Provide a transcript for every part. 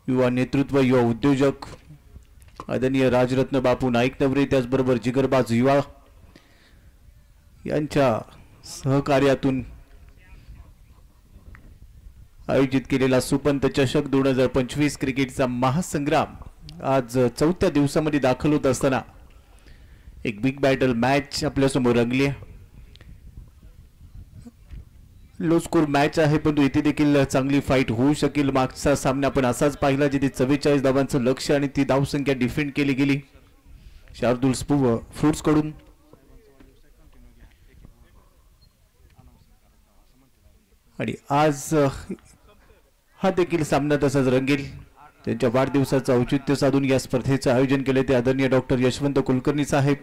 युवा नेतृत्व, युवा उद्योजक आदरणीय राजरत्न बापू नाईक नवरे, त्याचबरोबर जिगरबाज युवा यांच्या सहकार्यातून आयोजित केलेला सुपंत चषक 2025 क्रिकेटचा महासंग्राम आज चौथ्या दिवसामध्ये दाखल होत असताना एक बिग बॅटल मॅच आपल्या समोर रंगली. लो स्कोर मॅच आहे, पण इथे देखील चांगली फाईट होऊ शकेल. मागचा सामना आपण असाच पाहिला जिथे 44 धावांचं लक्ष आणि ती धावसंख्या डिफेंड केली गेली शार्दुल फ्रूट्स कडून. आणि आज हा देखील सामना तसाच रंगेल. त्यांच्या वाढदिवसाचं औचित्य साधून या स्पर्धेचं आयोजन केले ते आदरणीय डॉक्टर यशवंत कुलकर्णी साहेब.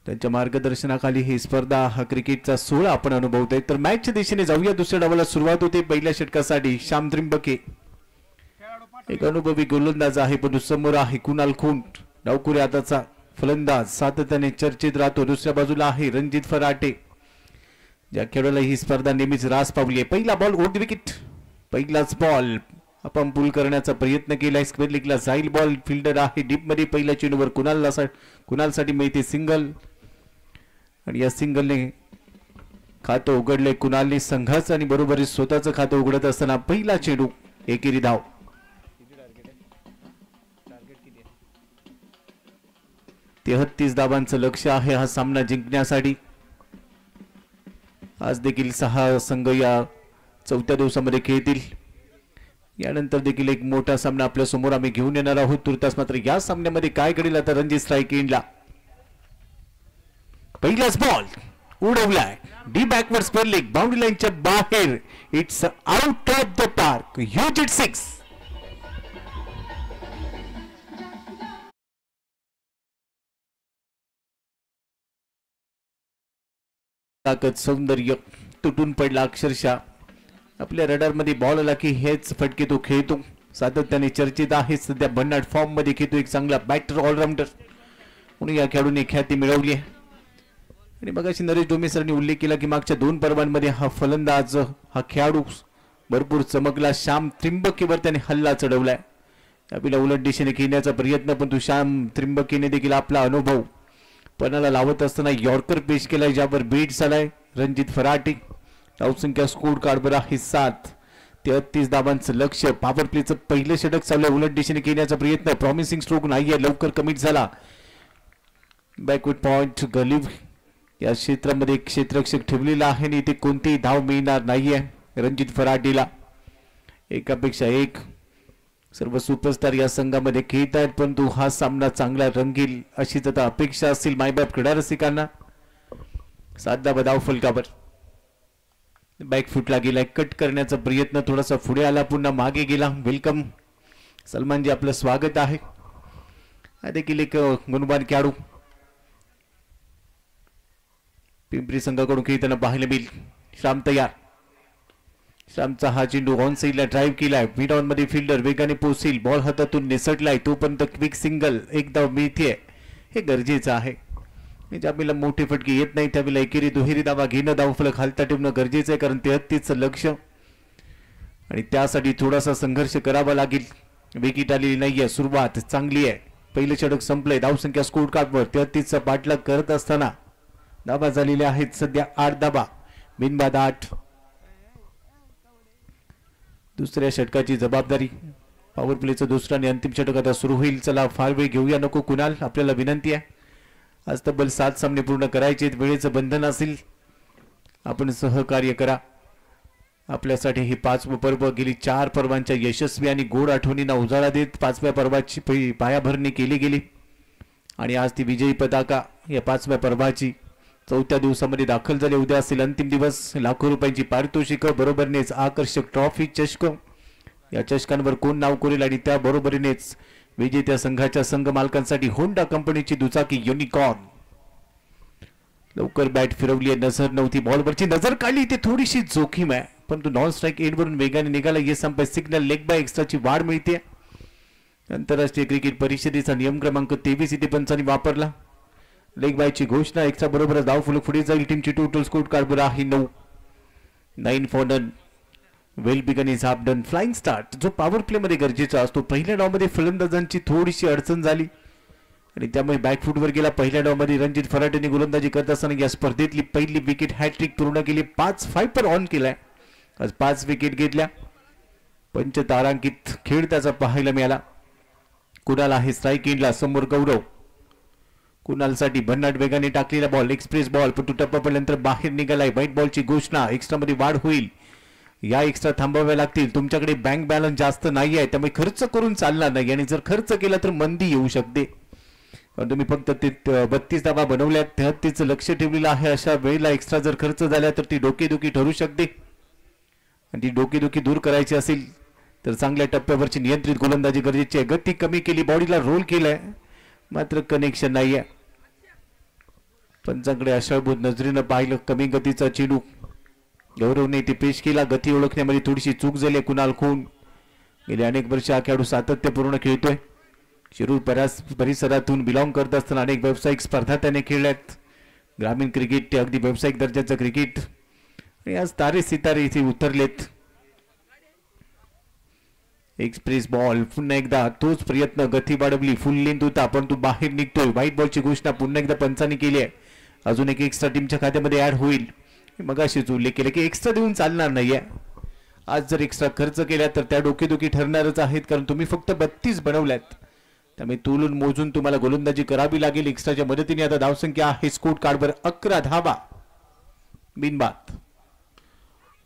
त्यांच्या मार्गदर्शनाखाली ही स्पर्धा, हा क्रिकेटचा सोहळा आपण अनुभवतोय. तर मॅचच्या दिशेने जाऊया. दुसऱ्या डावाला सुरुवात होते. पहिल्या षटकासाठी श्याम त्रिंबके एक अनुभवी गोलंदाज आहे, पण समोर आहे कुणाल खोंट, डावखुरी हाताचा फलंदाज, सातत्याने चर्चेत राहतो. दुसऱ्या बाजूला आहे रणजित फराटे, ज्या खेळाडूला ही स्पर्धा नेहमीच रास पावली आहे. पहिला बॉल ओव्हर द विकेट, पहिलाच बॉल आपण पूल करण्याचा प्रयत्न केलाय. स्क्वेअर लेगला जाईल बॉल. फिल्डर आहे डीप मध्ये. पहिल्या चेंडूवर कुणालसाठी मिळते सिंगल आणि या सिंगलने खातं उघडले कुणालने संघाचं आणि बरोबरीच स्वतःचं खातं उघडत असताना पहिला चेंडू एकेरी धाव. 33 धावांचं लक्ष्य आहे हा सामना जिंकण्यासाठी. आज देखील 6 संघ या चौथ्या दिवसामध्ये खेळतील. यानंतर देखील एक मोठा सामना आपल्या समोर आम्ही घेऊन येणार आहोत. तुर्तास मात्र या सामन्यामध्ये काय घडेल आता रणजित स्ट्राईक एंडला. पहिलाच बॉल उडवलाय the backward square leg, boundary लाईनच्या बाहेर. It's out of the park. Huge it 6. ताकद सौंदर्य तुटून पडला अक्षरशः. आपल्या रडार मध्ये बॉल आला की हेच फटके तो खेळतो. सातत्याने चर्चेत आहे. सध्या भन्नाट फॉर्म मध्ये खेळतो. एक चांगला बॅटर ऑलराऊंडर म्हणून या खेळाडूने ख्याती मिळवली आहे. आणि मगाशी नरेश डोमे सरांनी उल्लेख केला की मागच्या 2 पर्वांमध्ये हा फलंदाज, हा खेळाडू भरपूर चमकला. श्याम त्रिंबकेवर त्याने हल्ला चढवलाय. आपल्याला उलट दिशेने खेळण्याचा प्रयत्न, पण तो श्याम त्रिंबकेने देखील आपला अनुभव पणाला लावत असताना यॉर्कर पेश केलाय, ज्यावर बीट्स आलाय रणजित फराटे. धावसंख्या स्कोर कार्डवर आहे 7. 33 धावांचं लक्ष्य. पॉवर प्लेचं पहिलं षटक चाललंय. उलट दिशेने खेळण्याचा प्रयत्न. प्रॉमिसिंग स्ट्रोक नाहीये, लवकर कमिट झाला. बॅकवर्ड पॉइंट गलीव या क्षेत्रामध्ये एक क्षेत्ररक्षक ठेवलेला आहे आणि इथे कोणतीही धाव मिळणार नाहीये रणजित फराटेला. एकापेक्षा एक सर्व सुपरस्टार या संघामध्ये खेळत आहेत, परंतु हा सामना चांगला रंगील अशीच आता अपेक्षा असतील मायबाप क्रीडा रसिकांना. 7 धाव फलकावर. बॅकफुटला गेलाय. कट करण्याचा प्रयत्न, थोडासा पुढे आला, पुन्हा मागे गेला. वेलकम सलमानजी, आपलं स्वागत आहे. हा देखील एक गुणवान खेळाडू पिंपरी संघाकडून खेळताना पाहायला मिळेल. श्याम तयार. श्यामचा हा चेंडू ऑन साईडला ड्राईव्ह केलाय. मिड ऑन मध्ये फिल्डर वेगाने पोहोचेल. बॉल हातातून निसटलाय, तोपर्यंत क्विक सिंगल, एक धाव मिळते. हे गरजेचं आहे. ज्यावेळेला मोठे फटके येत नाही त्यावेळेला एकेरी दुहेरी धावा घेणं, धावफलक खालता ठेवणं गरजेचं आहे, कारण 33चं लक्ष आणि त्यासाठी थोडासा संघर्ष करावा लागेल. विकेट आलेली नाहीये. सुरुवात चांगली आहे. पहिलं षटक संपलंय. धावसंख्या स्कोर कार्डवर 33चा पाठलाग करत असताना धावा झालेल्या आहेत सध्या 8 धावा, बिनबाद 8. दुसऱ्या षटकाची जबाबदारी पॉवर प्लेचं दुसरं आणि अंतिम षटक आता सुरू होईल. चला फार वेळ घेऊया नको कुणाल, आपल्याला विनंती आहे. आज तब्बल 7 सामने पूर्ण करायचे. वेळेचं बंधन असेल, आपण सहकार्य करा. आपल्यासाठी हे 5वं पर्व. गेली 4 पर्वांच्या यशस्वी आणि गोड आठवणींना उजाळा देत 5व्या पर्वाची पायाभरणी केली गेली आणि आज ती विजयी पताका या 5व्या पर्वाची 4थ्या दिवसामध्ये दाखल झाली. उद्या असेल अंतिम दिवस. लाखो रुपयांची पारितोषिक, बरोबरीनेच आकर्षक ट्रॉफी, चषक. या चषकांवर कोण नाव करेल आणि त्या बरोबरीनेच विजेत्या संघाच्या संघ मालकांसाठी होंडा कंपनीची दुचाकी युनिकॉर्न. लवकर बॅट फिरवली आहे. नजर नव्हती बॉलवरची. नजर काढली. ते थोडीशी जोखीम आहे, परंतु नॉन स्ट्राईक एंडवरून वेगाने निघाला. ये संपय सिग्नल लेग बाय एक्स्ट्राची वाढ मिळते. आंतरराष्ट्रीय क्रिकेट परिषदेचा नियम क्रमांक 23 इथे पंचांनी वापरला. लेग बायची घोषणा. एक्स्ट्रा बरोबरच धाव फलक पुढे जाईल. टीमची टोटल स्कोर कार्डवर आहे 9 for none. Well begun is half done. Flying start जो पॉवर प्ले मध्ये गरजेचा असतो. पहिल्या डावमध्ये फलंदाजांची थोडीशी अडचण झाली आणि त्यामुळे बॅकफूटवर गेला. पहिल्या डावमध्ये रणजित फराटेने गोलंदाजी करत असताना या स्पर्धेतली पहिली विकेट हॅट्रिक पूर्ण केली. 5 ऑन केलाय. आज 5 विकेट घेतल्या. पंचतारांकित खेळ त्याचा पाहायला मिळाला. कुणाल आहे स्ट्राईक एंडला. समोर गौरव. कुणालसाठी भन्नाट वेगाने टाकलेला बॉल. एक्सप्रेस बॉल पण टप्पा पडल्यानंतर बाहेर निघालाय. व्हाईट बॉलची घोषणा. एक्स्ट्रा मध्ये वाढ होईल. या एक्स्ट्रा थांबाव्या लागतील. तुमच्याकडे बँक बॅलन्स जास्त नाही आहे त्यामुळे खर्च करून चालणार नाही आणि जर खर्च केला तर मंदी येऊ शकते. तुम्ही फक्त ते 32 धावा बनवल्यात 33 लक्ष ठेवलेलं आहे. अशा वेळेला एक्स्ट्रा जर खर्च झाला तर ती डोकेदुखी ठरू शकते आणि ती डोकेदुखी दूर करायची असेल तर चांगल्या टप्प्यावरची नियंत्रित गोलंदाजी गरजेची आहे. गती कमी केली. बॉडीला रोल केलाय मात्र कनेक्शन नाहीये. पंचांकडे आशाभूत नजरेनं पाहिलं. कमी गतीचा चेंडू गौरवने ते पेश केला. गती ओळखण्यामध्ये थोडीशी चूक झाली. कुणाल खून गेले अनेक वर्ष हा खेळाडू सातत्यपूर्ण खेळतोय. शिरूर परिसरातून बिलॉंग करत असताना अनेक व्यावसायिक स्पर्धा त्याने खेळल्यात. ग्रामीण क्रिकेट ते अगदी व्यावसायिक दर्जाचं क्रिकेट आणि आज तारे सितारे इथे उतरलेत. Express ball. पुन्हा एकदा तोच प्रयत्न. गती वाढवली. फुल लेंथ होता परंतु बाहेर निघतोय. व्हाईट बॉलची घोषणा पुन्हा एकदा पंचांनी केली आहे. अजून एक एक्स्ट्रा टीमच्या खात्यामध्ये ऍड होईल. मगाशीच उल्लेख केला की एक्स्ट्रा देऊन चालणार नाहीये. आज जर एक्स्ट्रा खर्च केला तर त्या डोकेदुखी ठरणारच आहेत कारण तुम्ही फक्त 32 बनवल्यात त्यामुळे तोलून मोजून तुम्हाला गोलंदाजी करावी लागेल. एक्स्ट्राच्या मदतीने आता धावसंख्या आहे स्कोर कार्डवर 11 धावा बिनबाद.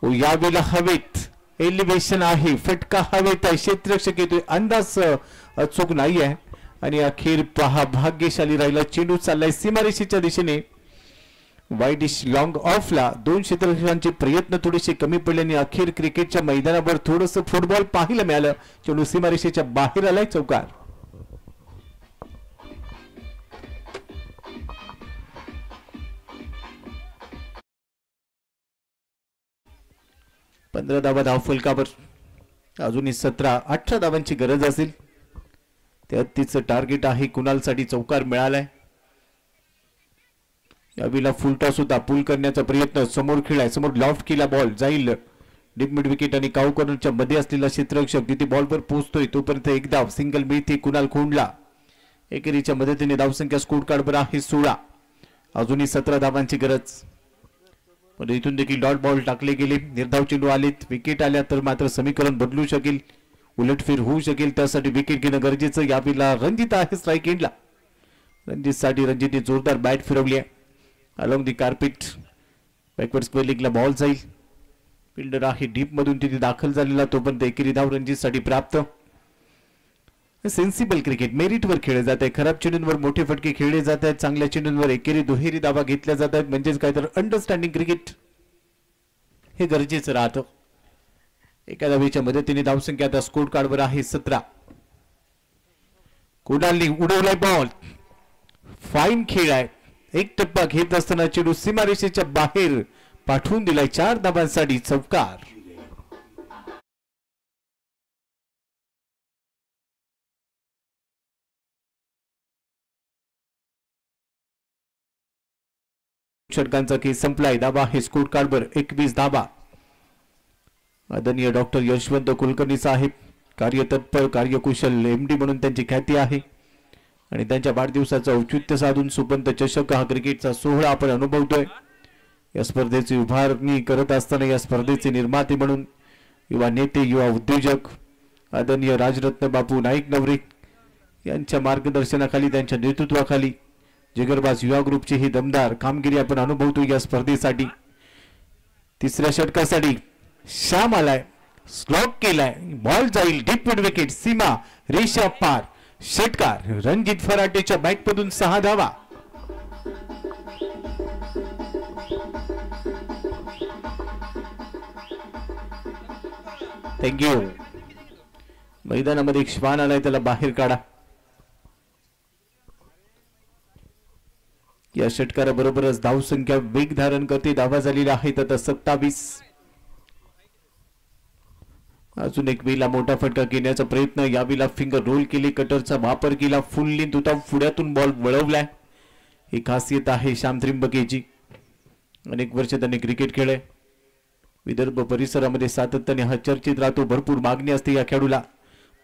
हो यावेळेला हवेत एलिव्हेशन आहे. फटका हवेत आहे. क्षेत्ररक्षक येतोय. अंदाज अचूक नाही आहे आणि अखेर पहा भाग्यशाली राहिला. चेंडू चाललाय सीमारेषेच्या दिशेने. वाईडिश लॉंग ऑफला 2 क्षेत्ररक्षकांचे प्रयत्न थोडेसे कमी पडल्याने अखेर क्रिकेटच्या मैदानावर थोडंसं फुटबॉल पाहायला मिळालं. चेंडू सीमारेषेच्या बाहेर आलाय. चौकार. 15 धावा धावफलकावर. अजूनही 17-18 धावांची गरज असेल. 33चं टार्गेट आहे. कुणालसाठी चौकार मिळालाय. यावेळेला फुल टॉस होता. पुल करण्याचा प्रयत्न. समोर खेळाय. समोर लॉफ्ट केला. बॉल जाईल डीप मिड विकेट आणि काऊ कॉर्नरच्या मध्ये असलेला क्षेत्ररक्षक तिथे बॉलवर पोहोचतोय तोपर्यंत एक धाव सिंगल मिळते कुणाल खोंडला. एकेरीच्या मदतीने धावसंख्या स्कोर कार्डवर आहे 16. अजूनही 17 धावांची गरज. पण इथून देखील डॉट बॉल टाकले गेले. निर्धाव चेंडू आलेत. विकेट आल्या तर मात्र समीकरण बदलू शकेल. उलटफेर होऊ शकेल. त्यासाठी विकेट घेणं गरजेचं. यावेळेला रणजित आहे स्ट्राईक एंडला. रणजितसाठी रणजितने जोरदार बॅट फिरवली आहे. Along the carpet backward square लेगला बॉल जाईल. फिल्डर आहे डीप मधून तिथे दाखल झालेला. तोपर्यंत एकेरी धाव रणजितसाठी प्राप्त. सेन्सिबल क्रिकेट मेरिटवर खेळले जात आहे. खराब चेंडूंवर मोठे फटके खेळले जात आहेत. चांगल्या चेंडूंवर एकेरी दुहेरी धावा घेतल्या जात आहेत. म्हणजेच काय तर अंडरस्टँडिंग क्रिकेट हे गरजेचं राहतं. एका धावेच्या मदतीने धावसंख्या आता स्कोर कार्डवर आहे 17. कुणालने उडवलाय बॉल. फाईन खेळ आहे. एक टप्पा घेत असताना चेंडू सीमारेषेच्या बाहेर पाठवून दिलाय. 4 धावांसाठी चौकार. षटकांचा केस संपलाय. धावा आहे स्कोर कार्डवर 21 धावा. आदरणीय डॉक्टर यशवंत कुलकर्णी साहेब कार्यतत्पर कार्यकुशल एमडी म्हणून त्यांची ख्याती आहे आणि त्यांच्या वाढदिवसाचं औचित्य साधून सुपंत चषक हा क्रिकेटचा सोहळा आपण अनुभवतोय. या स्पर्धेची उभारणी करत असताना या स्पर्धेचे निर्माते म्हणून युवा नेते युवा उद्योजक आदरणीय राजरत्न बापू नाईक नवरे यांच्या मार्गदर्शनाखाली त्यांच्या नेतृत्वाखाली जिगरबाज युवा ग्रुपची ही दमदार कामगिरी आपण अनुभवतो. या स्पर्धेसाठी तिसऱ्या षटकासाठी श्याम आलाय. स्लॉक केलाय. बॉल जाईल डीप मिड विकेट. सीमा रेषा पार. षटकार. रणजित फराटेच्या बॅटमधून 6 धावा. थँक्यू. मैदानामध्ये एक श्वान आलाय त्याला बाहेर काढा. या षटकाराबरोबरच धावसंख्या वेग धारण करते. धावा झालेल्या आहेत आता 27. अजून एक वेळेला मोठा फटका घेण्याचा प्रयत्न. यावेळेला फिंगर रोल केली. कटरचा वापर केला. फुल लेंथ होता. पुढ्यातून बॉल वळवलाय. ही खासियत आहे श्याम त्रिंबकेची. अनेक वर्ष त्यांनी क्रिकेट खेळले. विदर्भ परिसरामध्ये सातत्याने हा चर्चेत राहतो, भरपूर मागणी असते या खेळाडूला.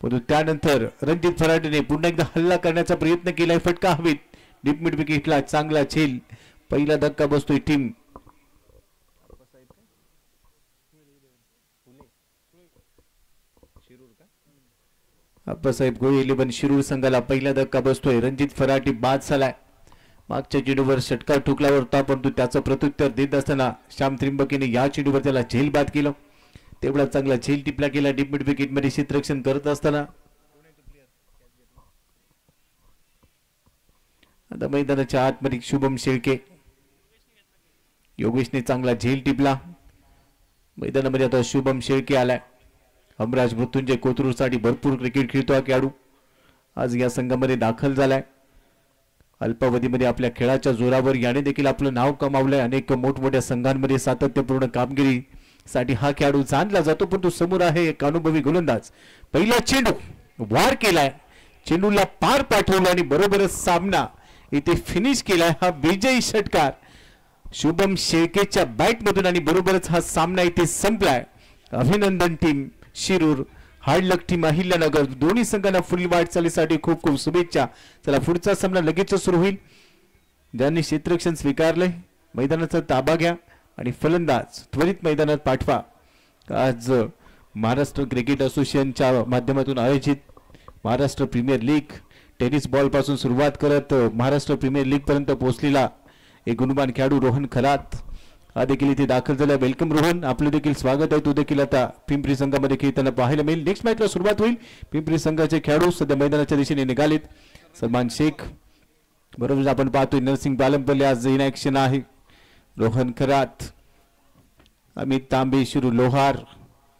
परंतु त्यानंतर रणजित फराटेने पुन्हा एकदा हल्ला करण्याचा प्रयत्न केलाय. फटका हवेत, डीप मिड विकेटला चांगला झेल. पहिला धक्का बसतोय टीम आप्पासाहेब गोळे 11 शिरूर संघाला पहिला धक्का बसतोय. रणजित फराटे बाद झालाय. मागच्या चेंडूवर षटकार ठोकला होता, परंतु त्याचं प्रत्युत्तर देत असताना श्याम त्रिंबकेने या चेंडूवर त्याला झेल बाद केलं. तेवढा चांगला झेल टिपला गेला डीप मिड विकेट मध्ये क्षेत्ररक्षण करत असताना. आता मैदानाच्या आतमध्ये शुभम शेळके, योगेशने चांगला झेल टिपला. मैदानामध्ये आता शुभम शेळके आलाय. हमराज मृत्युंजय कोथरूड साठी भरपूर क्रिकेट खेळतो हा खेळाडू, आज या संघामध्ये दाखल झालाय. अल्पावधीमध्ये आपल्या खेळाच्या जोरावर याने देखील आपलं नाव कमावलंय. अनेक मोठमोठ्या संघांमध्ये सातत्यपूर्ण कामगिरीसाठी हा खेळाडू जाणला जातो, पण तो समोर आहे एक अनुभवी गोलंदाज. पहिला चेंडू वार केलाय, चेंडूला पार पाठवलं आणि बरोबरच सामना इथे फिनिश केलाय. हा विजयी षटकार शुभम शेळकेच्या बॅट मधून आणि बरोबरच हा सामना इथे संपलाय. अभिनंदन टीम शिरूर, हार्ड लक टीम अहिल्यानगर. दोन्ही संघांना पुढील वाटचालीसाठी खूप खूप शुभेच्छा. चला पुढचा सामना लगेच सुरू होईल. ज्यांनी क्षेत्ररक्षण स्वीकारले मैदानाचा ताबा घ्या आणि फलंदाज त्वरित मैदानात पाठवा. आज महाराष्ट्र क्रिकेट असोसिएशनच्या माध्यमातून आयोजित Maharashtra premier league tennis ball पासून सुरुवात करत महाराष्ट्र प्रीमियर लीग पर्यंत पोहोचलेला एक गुणवान खेळाडू रोहन खरात हा देखील इथे दाखल झाला. वेलकम रोहन, आपलं देखील स्वागत आहे. तो देखील आता पिंपरी संघामध्ये खेळताना पाहायला मिळेल. नेक्स्ट मॅचला सुरुवात होईल. पिंपरी संघाचे खेळाडू सध्या मैदानाच्या दिशेने निघालेत. सलमान शेख बरोबर आपण पाहतोय. नरसिंग बालमपल्ले आज इन ऍक्शन आहे. रोहन खरात, अमित तांबे, शिरू लोहार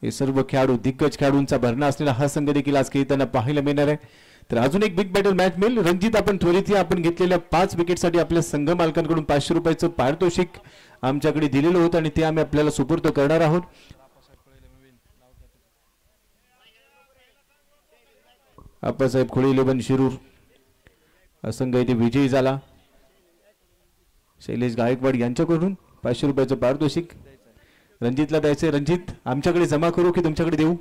हे सर्व खेळाडू दिग्गज खेळाडूंचा भरणा असलेला हा संघ देखील आज खेळताना पाहायला मिळणार आहे. तर अजून एक बिग बॅटल मॅच मिळेल. रणजित आपण त्वरित आपण घेतलेल्या 5 विकेटसाठी आपल्या संघ मालकांकडून 500 रुपयाचं पारितोषिक आमच्याकडे दिलेलं होतं आणि ते आम्ही आपल्याला सुपूर्द करणार आहोत. आप्पासाहेब खोळे 11 शिरूर हा संघ इथे विजयी झाला. शैलेश गायकवाड यांच्याकडून 500 रुपयाचं पारितोषिक रणजितला द्यायचे. रणजित आमच्याकडे जमा करू की तुमच्याकडे देऊ?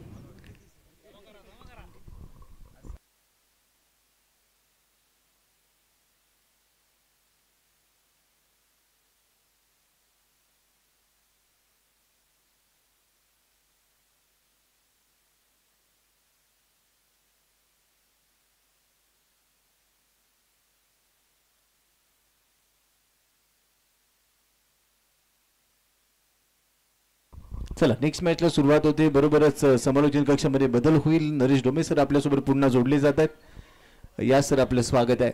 चला नेक्स्ट मॅचला सुरुवात होते. बरोबरच समालोचन कक्षामध्ये बदल होईल. नरेश डोमे सर आपल्यासोबत पुन्हा जोडले जात आहेत. या सर आपलं स्वागत आहे.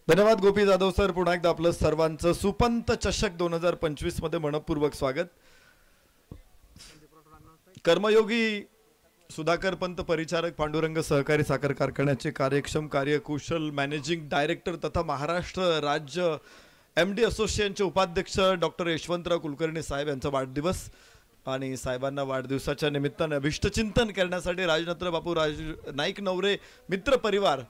धन्यवाद गोपी जाधव सर. पुन्हा एकदा आपलं सर्वांचं सुपंत चषक 2025 मध्ये मनपूर्वक स्वागत. कर्मयोगी सुधाकर पंत परिचारक पांडुरंग सहकारी साखर कारखान्याचे कार्यक्षम कार्यकुशल मॅनेजिंग डायरेक्टर तथा महाराष्ट्र राज्य MD असोसिएशनचे उपाध्यक्ष डॉक्टर यशवंतराव कुलकर्णी साहेब यांचा वाढदिवस आणि साहेबांना वाढदिवसाच्या निमित्तानं अभिष्टचिंतन करण्यासाठी राजनत्र बापू नाईक नवरे मित्र परिवार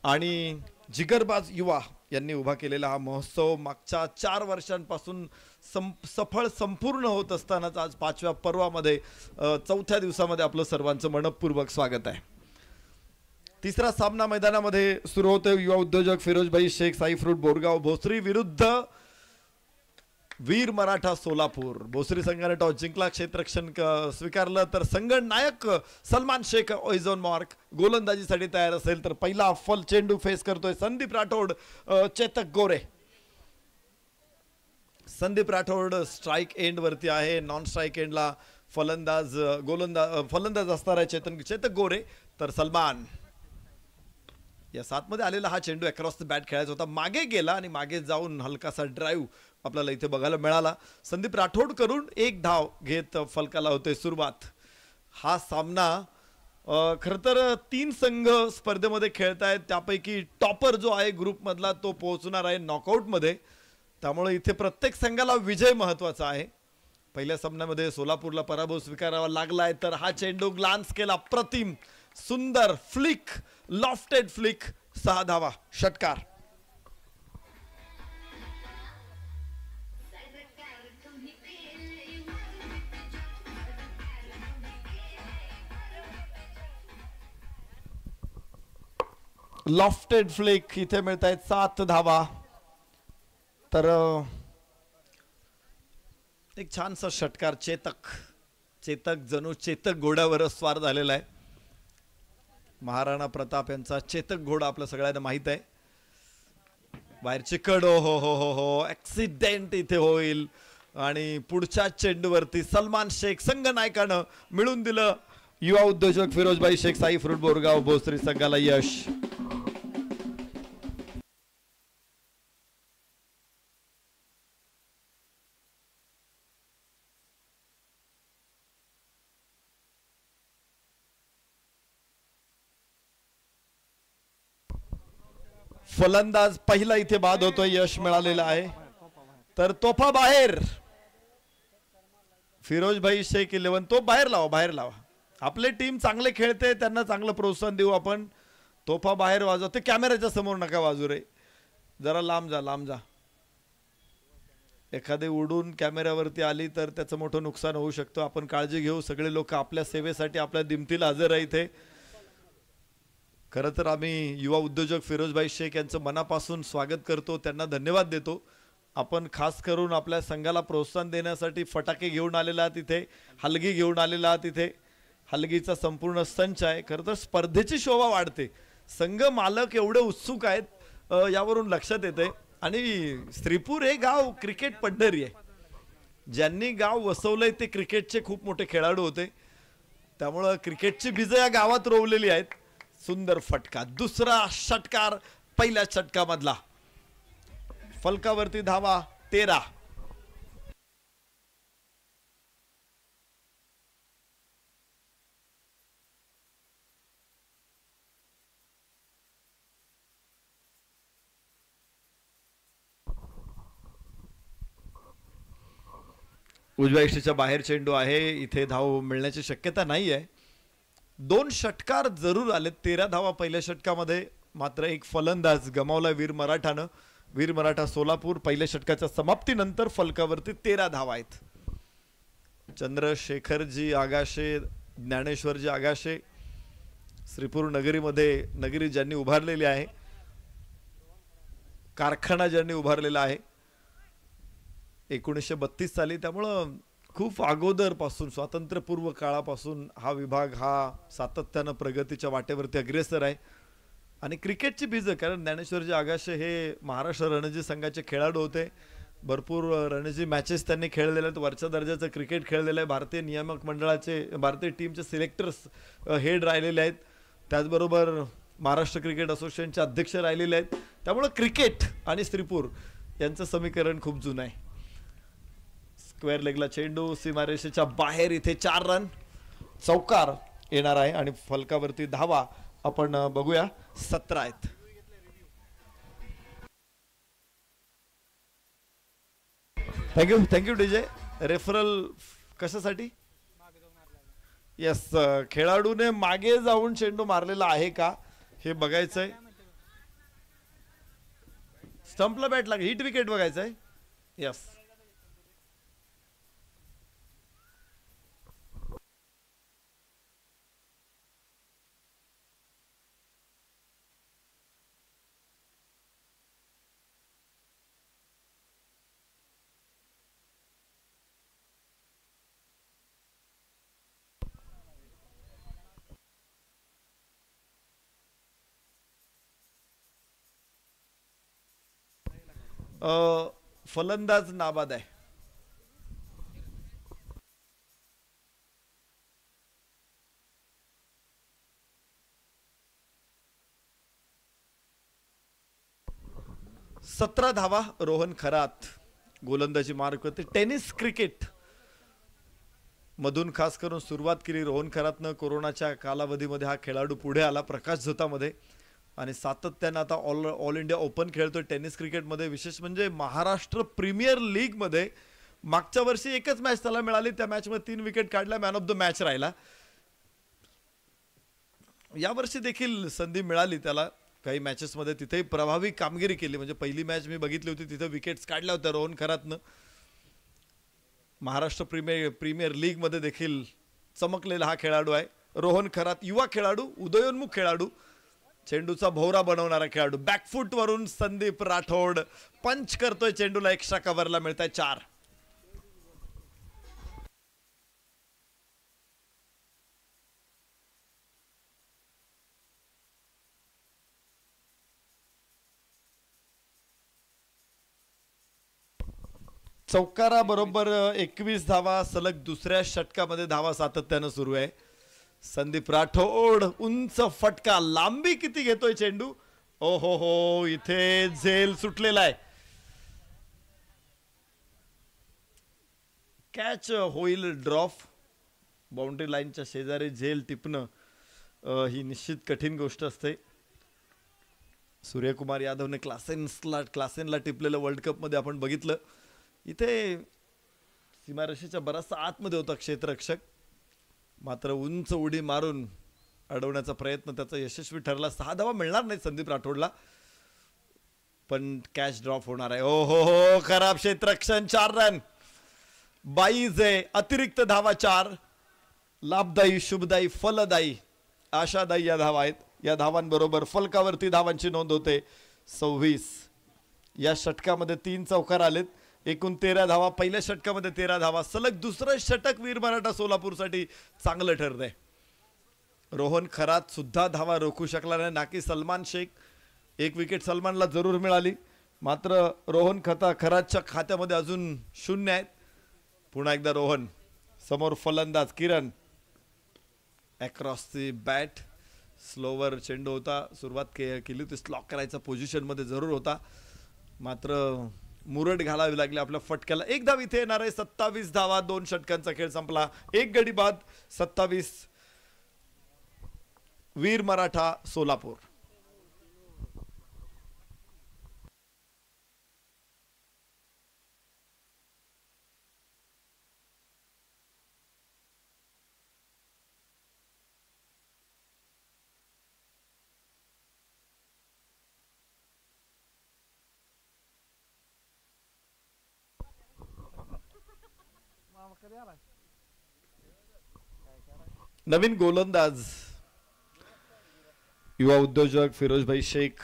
आणि जिगरबाज युवा यांनी उभा केलेला हा महोत्सव मागच्या 4 वर्षांपासून सफळ संपूर्ण होत असतानाच आज 5व्या पर्वामध्ये 4थ्या दिवसामध्ये आपलं सर्वांचं मनपूर्वक स्वागत आहे. तिसरा सामना मैदानामध्ये सुरू होतोय. युवा उद्योजक फिरोजभाई शेख साई फ्रूट बोरगाव भोसरी विरुद्ध वीर मराठा सोलापूर. भोसरी संघाने टॉस जिंकला, क्षेत्ररक्षण स्वीकारलं तर संघ नायक सलमान शेख ओइझोन मार्क गोलंदाजीसाठी तयार असेल तर पहिला फल चेंडू फेस करतोय संदीप राठोड चेतक गोरे. संदीप राठोड स्ट्राइक एंड वरती आहे, नॉन स्ट्राइक एंडला फलंदाज असणार आहे चेतक गोरे. तर सलमान या 7 मध्ये आलेला हा चेंडू अक्रॉस द बॅट खेळायचा होता, मागे गेला आणि मागे जाऊन हलकासा ड्राईव्ह आपल्याला इथे बघायला मिळाला. संदीप राठोड करून 1 धाव घेत फलकाला होते सुरुवात. हा सामना खरं तर 3 संघ स्पर्धेमध्ये खेळत आहेत, त्यापैकी टॉपर जो आहे ग्रुप मधला तो पोहोचणार आहे नॉकआउट मध्ये. त्यामुळे इथे प्रत्येक संघाला विजय महत्वाचा आहे. पहिल्या सामन्यामध्ये सोलापूरला पराभव स्वीकारावा लागलाय, तर हा चेंडू ग्लान्स केला, प्रतिम सुंदर फ्लिक, लॉफ्टेड फ्लिक, 6 धावा, षटकार. लॉफ्टेड फ्लिक इथे मिळत आहेत 7 धावा. तर एक छानसा षटकार. चेतक जणू चेतक घोड्यावर स्वार झालेला आहे. महाराणा प्रताप यांचा चेतक घोडा आपल्या सगळ्यांना माहित आहे. बाहेरची कड, हो ऍक्सिडेंट इथे होईल आणि पुढच्या चेंडूवरती सलमान शेख संघ नायकानं मिळून दिलं युवा उद्योजक फिरोजभाई शेख साई फ्रूट बोरगाव भोसरी संघाला यश. फलंदाज पहिला इथे बाद होतोय, यश मिळालेलं आहे. तर तोफा बाहेर. फिरोजभाई शेख 11 तो बाहेर लावा. आपले टीम चांगले खेळते, त्यांना चांगलं प्रोत्साहन देऊ आपण. तोफा बाहेर वाजव, ते कॅमेऱ्याच्या समोर नका वाजू रे, जरा लांब जा. एखादी उडून कॅमेऱ्यावरती आली तर त्याचं मोठं नुकसान होऊ शकतं. आपण काळजी घेऊ. सगळे लोक आपल्या सेवेसाठी आपल्या दिमतीला हजर आहे इथे. खरं तर आम्ही युवा उद्योजक फिरोजभाई शेख यांचं मनापासून स्वागत करतो, त्यांना धन्यवाद देतो. आपण खास करून आपल्या संघाला प्रोत्साहन देण्यासाठी फटाके घेऊन आलेला आहात इथे, हलगी घेऊन आलेला आहात इथे. हलगीचा संपूर्ण संच आहे. खरं तर स्पर्धेची शोभा वाढते. संघ मालक एवढे उत्सुक आहेत यावरून लक्षात येते. आणि श्रीपूर हे गाव क्रिकेट पंढरी आहे. ज्यांनी गाव वसवलंय ते क्रिकेटचे खूप मोठे खेळाडू होते, त्यामुळं क्रिकेटची बीजं या गावात रोवलेली आहेत. सुंदर फटका, दुसरा षटकार पहिल्या षटकामधला. फलकावरती धावा 13. उजव्या इष्टीच्या बाहेर चेंडू आहे, इथे धाव मिळण्याची शक्यता नाही आहे. 2 षटकार जरूर आले. 13 धावा पहिल्या षटकामध्ये, मात्र एक फलंदाज गमावला वीर मराठानं. वीर मराठा सोलापूर पहिल्या षटकाच्या समाप्तीनंतर फलकावरती 13 धावा आहेत. चंद्रशेखरजी आगाशे, ज्ञानेश्वरजी आगाशे, श्रीपूर नगरीमध्ये नगरी ज्यांनी उभारलेली आहे, कारखाना ज्यांनी उभारलेला आहे 1932 साली, त्यामुळं खूप अगोदरपासून स्वातंत्र्यपूर्व काळापासून हा विभाग हा सातत्यानं प्रगतीच्या वाटेवरती अग्रेसर आहे. आणि क्रिकेटची बीज, कारण ज्ञानेश्वरजी आगाशे हे महाराष्ट्र रणजी संघाचे खेळाडू होते. भरपूर रणजी मॅचेस त्यांनी खेळलेले आहेत, वरच्या दर्जाचं क्रिकेट खेळलेलं आहे. भारतीय नियामक मंडळाचे, भारतीय टीमचे सिलेक्टर्स हेड राहिलेले आहेत. त्याचबरोबर महाराष्ट्र क्रिकेट असोसिएशनचे अध्यक्ष राहिलेले आहेत. त्यामुळे क्रिकेट आणि श्रीपूर यांचं समीकरण खूप जुनं आहे. स्क्वेअर लेगला चेंडू सीमारेषेच्या बाहेर, इथे 4 रन, चौकार येणार आहे आणि फलकावरती धावा आपण बघूया 17 आहेत. Thank you DJ. रेफरल कशासाठी? यस, खेळाडूने मागे जाऊन चेंडू मारलेला आहे का हे बघायचंय. स्टंपला बॅट लाग, हिट विकेट बघायचंय. यस, फलंदाज नाबाद आहे. सतरा धावा रोहन खरात गोलंदाजी मार्क होते. टेनिस क्रिकेट मधून खास करून सुरुवात केली रोहन खरातनं. कोरोनाच्या कालावधीमध्ये हा खेळाडू पुढे आला प्रकाश झोतामध्ये आणि सातत्यानं आता ऑल इंडिया ओपन खेळतोय टेनिस क्रिकेटमध्ये. विशेष म्हणजे महाराष्ट्र प्रीमियर लीग मध्ये मागच्या वर्षी एकच मॅच त्याला मिळाली, त्या मॅच मध्ये 3 विकेट काढल्या, मॅन ऑफ द मॅच राहिला. यावर्षी देखील संधी मिळाली त्याला काही मॅचेस मध्ये, तिथेही प्रभावी कामगिरी केली. म्हणजे पहिली मॅच मी बघितली होती तिथे विकेट्स काढल्या होत्या रोहन खरातनं. महाराष्ट्र प्रीमियर लीग मध्ये देखील चमकलेला हा खेळाडू आहे रोहन खरात. युवा खेळाडू, उदयोन्मुख खेळाडू, चेंडूचा भोवरा बनवणारा खेळाडू. बॅकफुट वरून संदीप राठोड पंच करतोय चेंडूला. एक्स्ट्रा कव्हरला मिळताय 4. चौकारा बरोबर 21 धावा सलग दुसऱ्या षटकामध्ये धावा सातत्यानं सुरू आहे. संदीप राठोड उंच फटका, लांबी किती घेतोय चेंडू. ओ हो, इथे झेल सुटलेला आहे. कॅच होईल ड्रॉप. बाउंड्री लाईनच्या शेजारी झेल टिपणं ही निश्चित कठीण गोष्ट असते. सूर्यकुमार यादवने क्लासेनला टिपलेलं वर्ल्ड कप मध्ये आपण बघितलं. इथे सीमारेषेच्या बराचसा आतमध्ये होता क्षेत्ररक्षक, मात्र उंच उडी मारून अडवण्याचा प्रयत्न त्याचा यशस्वी ठरला. 6 धावा मिळणार नाही संदीप राठोडला, पण कॅच ड्रॉप होणार आहे. ओ हो, खराब क्षेत्ररक्षण. 4 रन. 22 आहे. अतिरिक्त धावा 4. लाभदायी, शुभदायी, फलदायी, आशादायी या धावा आहेत. या धावांबरोबर फलकावरती धावांची नोंद होते 26. या षटकामध्ये 3 चौकार आलेत. एकूण 13 धावा. पहिल्या षटकामध्ये 13 धावा. सलग दुसरं षटक वीर मराठा सोलापूरसाठी चांगलं ठरलंय. रोहन खरात सुद्धा धावा रोखू शकला नाही, ना की सलमान शेख. 1 विकेट सलमानला जरूर मिळाली, मात्र रोहन खरातच्या खात्यामध्ये अजून 0 आहेत. पुन्हा एकदा रोहन समोर फलंदाज Kiran. Across the bat. Slower चेंडू होता. सुरुवात केली होती स्लॉक करायचा पोझिशनमध्ये जरूर होता, मात्र मुरड घालावी लागली आपल्या फटक्याला. एक धाव इथे येणार आहे. 27 धावा. 2 षटकांचा खेळ संपला. 1 गडी बाद. 27 वीर मराठा सोलापूर. नवीन गोलंदाज युवा उद्योजक फिरोजभाई शेख,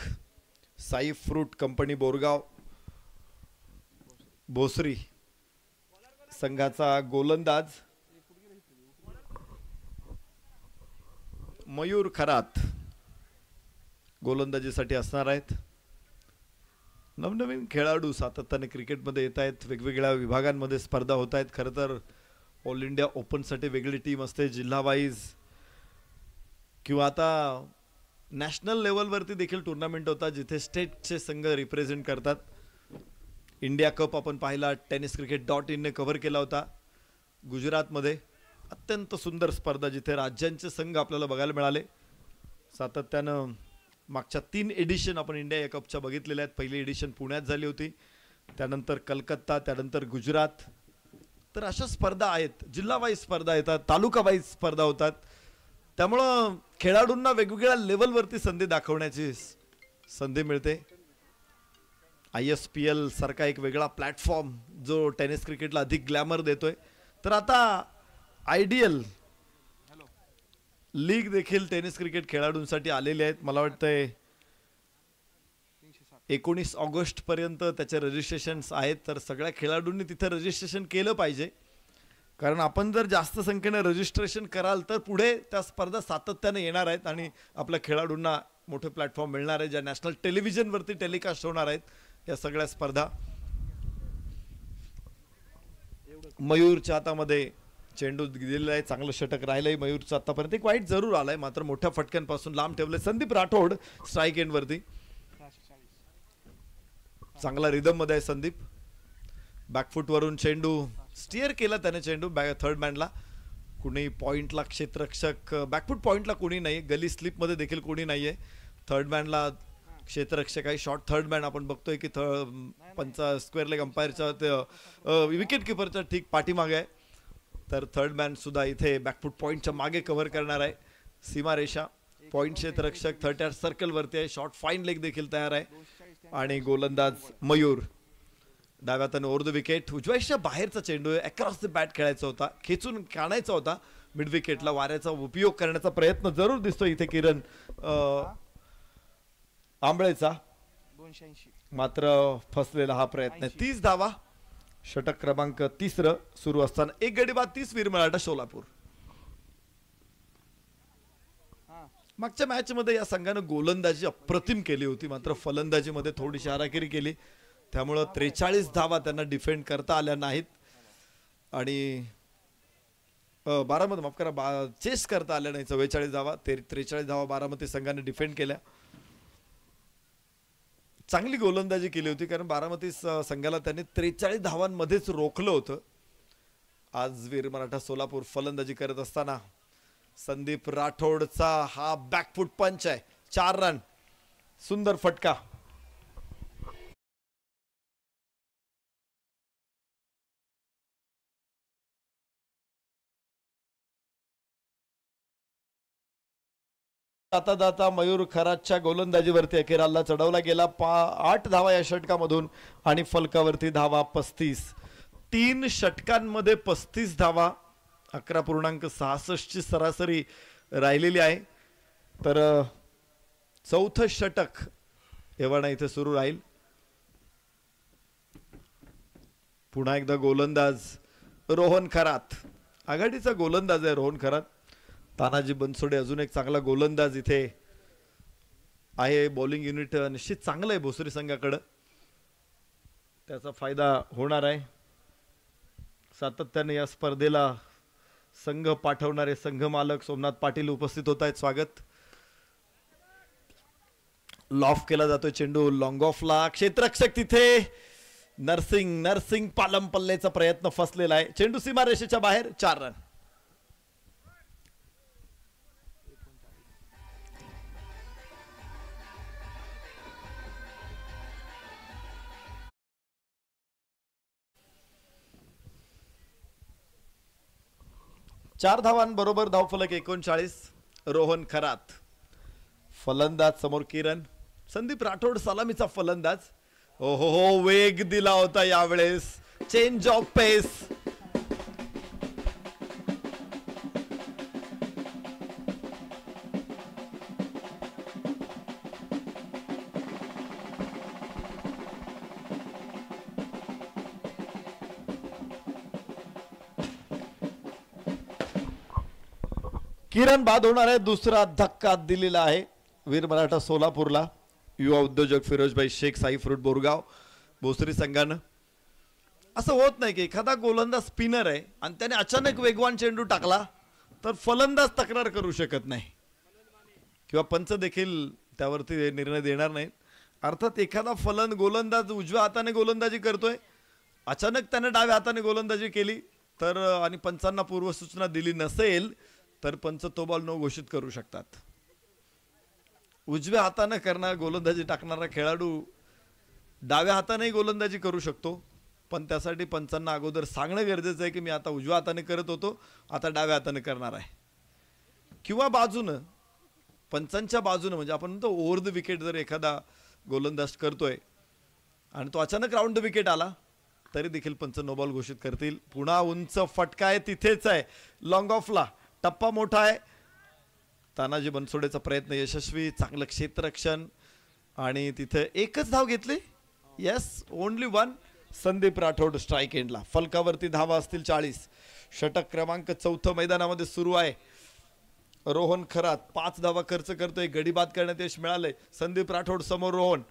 साई फ्रूट कंपनी बोरगाव भोसरी संघाचा गोलंदाज मयूर खरात गोलंदाजीसाठी असणार आहेत. नवनवीन खेळाडू सातत्याने क्रिकेटमध्ये येत आहेत. वेगवेगळ्या विभागांमध्ये स्पर्धा होत आहेत. खरं तर ऑल इंडिया ओपनसाठी वेगळी टीम असते, जिल्हा वाईज किंवा आता नॅशनल लेवलवरती देखील टुर्नामेंट होतात जिथे स्टेटचे संघ रिप्रेझेंट करतात. इंडिया कप आपण पाहिला, tenniscricket.in ने कव्हर केला होता गुजरातमध्ये. अत्यंत सुंदर स्पर्धा जिथे राज्यांचे संघ आपल्याला बघायला मिळाले. सातत्यानं मागच्या 3 एडिशन आपण इंडिया कपच्या बघितलेल्या आहेत. पहिली एडिशन पुण्यात झाली होती, त्यानंतर कलकत्ता, त्यानंतर गुजरात तर अशा स्पर्धा आहेत, जिल्हा वाईज स्पर्धा येतात, तालुका वाईज स्पर्धा होतात. त्यामुळं खेळाडूंना वेगवेगळ्या लेवलवरती संधी दाखवण्याची संधी मिळते. ISPL सारखा एक वेगळा प्लॅटफॉर्म जो टेनिस क्रिकेटला अधिक ग्लॅमर देतोय. तर आता IDL लीग देखील टेनिस क्रिकेट खेळाडूंसाठी आलेले आहेत. मला वाटतंय 19 ऑगस्ट पर्यंत त्याचे रजिस्ट्रेशन्स आहेत. तर सगळ्या खेळाडूंनी तिथे रजिस्ट्रेशन केलं पाहिजे, कारण आपण जर जास्त संख्येने रजिस्ट्रेशन कराल तर पुढे त्या स्पर्धा सातत्याने येणार आहेत आणि आपल्या खेळाडूंना मोठे प्लॅटफॉर्म मिळणार आहे, ज्या नॅशनल टेलिव्हिजनवरती टेलिकास्ट होणार आहेत या सगळ्या स्पर्धा. मयूरच्या हातामध्ये चेंडू दिलेला आहे, चांगलं षटक राहिलंय मयूरचं आतापर्यंत. एक वाईट जरूर आलाय, मात्र मोठ्या फटक्यांपासून लांब ठेवलंय. संदीप राठोड स्ट्राईक एंड वरती, चांगला रिदम मध्ये आहे संदीप. बॅकफुट वरून चेंडू स्टिअर केला त्याने, चेंडू थर्ड मॅनला. कुणी पॉइंटला क्षेत्ररक्षक, बॅकफुट पॉइंटला कुणी नाही, गली स्लिप मध्ये देखील कुणी नाहीये. थर्ड मॅनला क्षेत्ररक्षक आहे. शॉर्ट थर्ड मॅन आपण बघतोय की स्क्वेअर लेग अंपायरच्या विकेट किपरच्या ठीक पाठीमागे आहे. तर थर्ड मॅन सुद्धा इथे बॅकफुट पॉइंटच्या मागे कव्हर करणार आहे. सीमारेषा पॉइंट क्षेत्ररक्षक 30 सर्कल वरती आहे. शॉर्ट फाईन लेग देखील तयार आहे. आणि गोलंदाज मयूर डाव्या हाताने ओव्हर द विकेट. उजव्याच्या बाहेरचा चेंडू आहे, अक्रॉस द बॅट खेळायचा होता, खेचून काढायचा होता मिड विकेटला. वाऱ्याचा उपयोग करण्याचा प्रयत्न जरूर दिसतो इथे किरण आंबळेचा, मात्र फसलेला हा प्रयत्न. 30 धावा, षटक क्रमांक 3 सुरू असताना 1 गडी बाद 30 वीर मराठा सोलापूर. मागच्या मॅच मध्ये या संघानं गोलंदाजी अप्रतिम केली होती, मात्र फलंदाजीमध्ये थोडीशी हाराकिरी केली. त्यामुळं 43 धावा त्यांना डिफेंड करता आल्या नाहीत आणि बारामती माफ करा चेस करता आल्या नाही. 44 धावा 43 धावा बारामती संघाने डिफेंड केल्या. चांगली गोलंदाजी केली होती, कारण बारामती संघाला त्यांनी 43 धावांमध्येच रोखलं होतं. आज वीर मराठा सोलापूर फलंदाजी करत असताना संदीप राठोडचा हा बॅकफुट पंच आहे, 4 रन, सुंदर फटका. जाता जाता मयूर खरातच्या गोलंदाजीवरती अखेराला चढवला गेला. 8 धावा या षटकामधून आणि फलकावरती धावा 35. 3 षटकांमध्ये 35 धावा, 11.66 ची सरासरी राहिलेली आहे. तर चौथं षटक एव्हाना इथे सुरू राहील. पुन्हा एकदा गोलंदाज रोहन खरात, आघाडीचा गोलंदाज आहे रोहन खरात. तानाजी बनसोडे अजून एक चांगला गोलंदाज इथे आहे. बॉलिंग युनिट निश्चित चांगलं आहे भोसरी संघाकडं, त्याचा फायदा होणार आहे. सातत्याने या स्पर्धेला संघ पाठवणारे संघ मालक सोमनाथ पाटील उपस्थित होत आहेत. स्वागत. लॉफ केला जातोय चेंडू लॉंग ऑफला, क्षेत्ररक्षक तिथे नर्सिंग पालम पल्लेचा प्रयत्न फसलेला आहे. चेंडू सीमारेषेच्या बाहेर, 4 रन. चार धावांबरोबर धावफलक 39. रोहन खरात फलंदाज, समोर किरण. संदीप राठोड सलामीचा फलंदाज. हो वेग दिला होता यावेळेस, चेंज ऑफ पेस. किरण बाद होणार आहे. दुसरा धक्का दिलेला आहे वीर मराठा सोलापूरला. युवा उद्योजक फिरोजभाई शेख, साई फ्रूट बोरगाव, भोसरी संघानं. असं होत नाही की एखादा गोलंदाज स्पिनर आहे आणि त्याने अचानक वेगवान चेंडू टाकला तर फलंदाज तक्रार करू शकत नाही किंवा पंच देखील त्यावरती निर्णय देणार नाहीत. अर्थात एखादा गोलंदाज उजव्या हाताने गोलंदाजी करतोय, अचानक त्याने डाव्या हाताने गोलंदाजी केली तर आणि पंचांना पूर्वसूचना दिली नसेल तर पंच तो बॉल नो घोषित करू शकतात. उजव्या हाताने करणारा गोलंदाजी टाकणारा खेळाडू डाव्या हातानेही गोलंदाजी करू शकतो, पण त्यासाठी पंचांना अगोदर सांगणं गरजेचं आहे की मी आता उजव्या हाताने करत होतो, आता डाव्या हाताने करणार आहे. किंवा बाजूनं, पंचांच्या बाजूनं, म्हणजे आपण म्हणतो ओव्हर द विकेट जर एखादा गोलंदाज करतोय आणि तो अचानक राऊंड द विकेट आला तरी देखील पंच नो बॉल घोषित करतील. पुन्हा उंच फटका आहे, तिथेच आहे लॉंग ऑफला, टप्पा मोठा आहे. तानाजी बनसोडेचा प्रयत्न यशस्वी, चांगलं क्षेत्ररक्षण आणि तिथे एकच धाव घेतली. Yes, only one. Sandeep Rathod strike एंडला. फलकावरती धावा असतील 40. षटक क्रमांक 4 मैदानामध्ये सुरू आहे. रोहन खरात 5 धावा खर्च करतोय, गडी बाद करण्यात यश मिळालंय. संदीप राठोड समोर रोहन.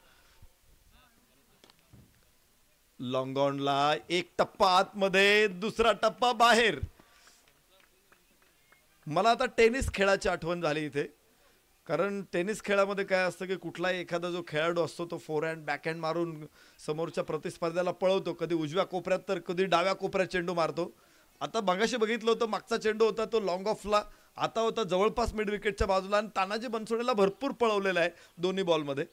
लॉंग ऑनला एक टप्पा आतमध्ये, दुसरा टप्पा बाहेर. मला आता टेनिस खेळाची आठवण झाली इथे, कारण टेनिस खेळामध्ये काय असतं की कुठलाही एखादा जो खेळाडू असतो तो फोरहँड बॅकहँड मारून समोरच्या प्रतिस्पर्ध्याला पळवतो, कधी उजव्या कोपऱ्यात तर कधी डाव्या कोपऱ्यात चेंडू मारतो. आता मगाशी बघितलं होतं, मागचा चेंडू होता तो लॉंग ऑफला, आता होता जवळपास मिड विकेटच्या बाजूला आणि तानाजी बनसोडेला भरपूर पळवलेला आहे दोन्ही बॉलमध्ये.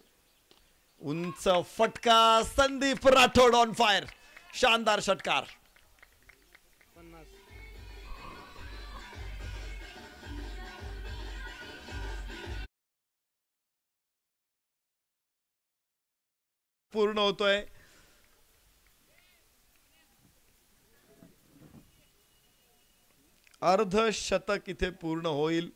उंच फटका, संदीप राठोड ऑन फायर, शानदार षटकार. पूर्ण होतोय. अर्धशतक इथे पूर्ण होईल.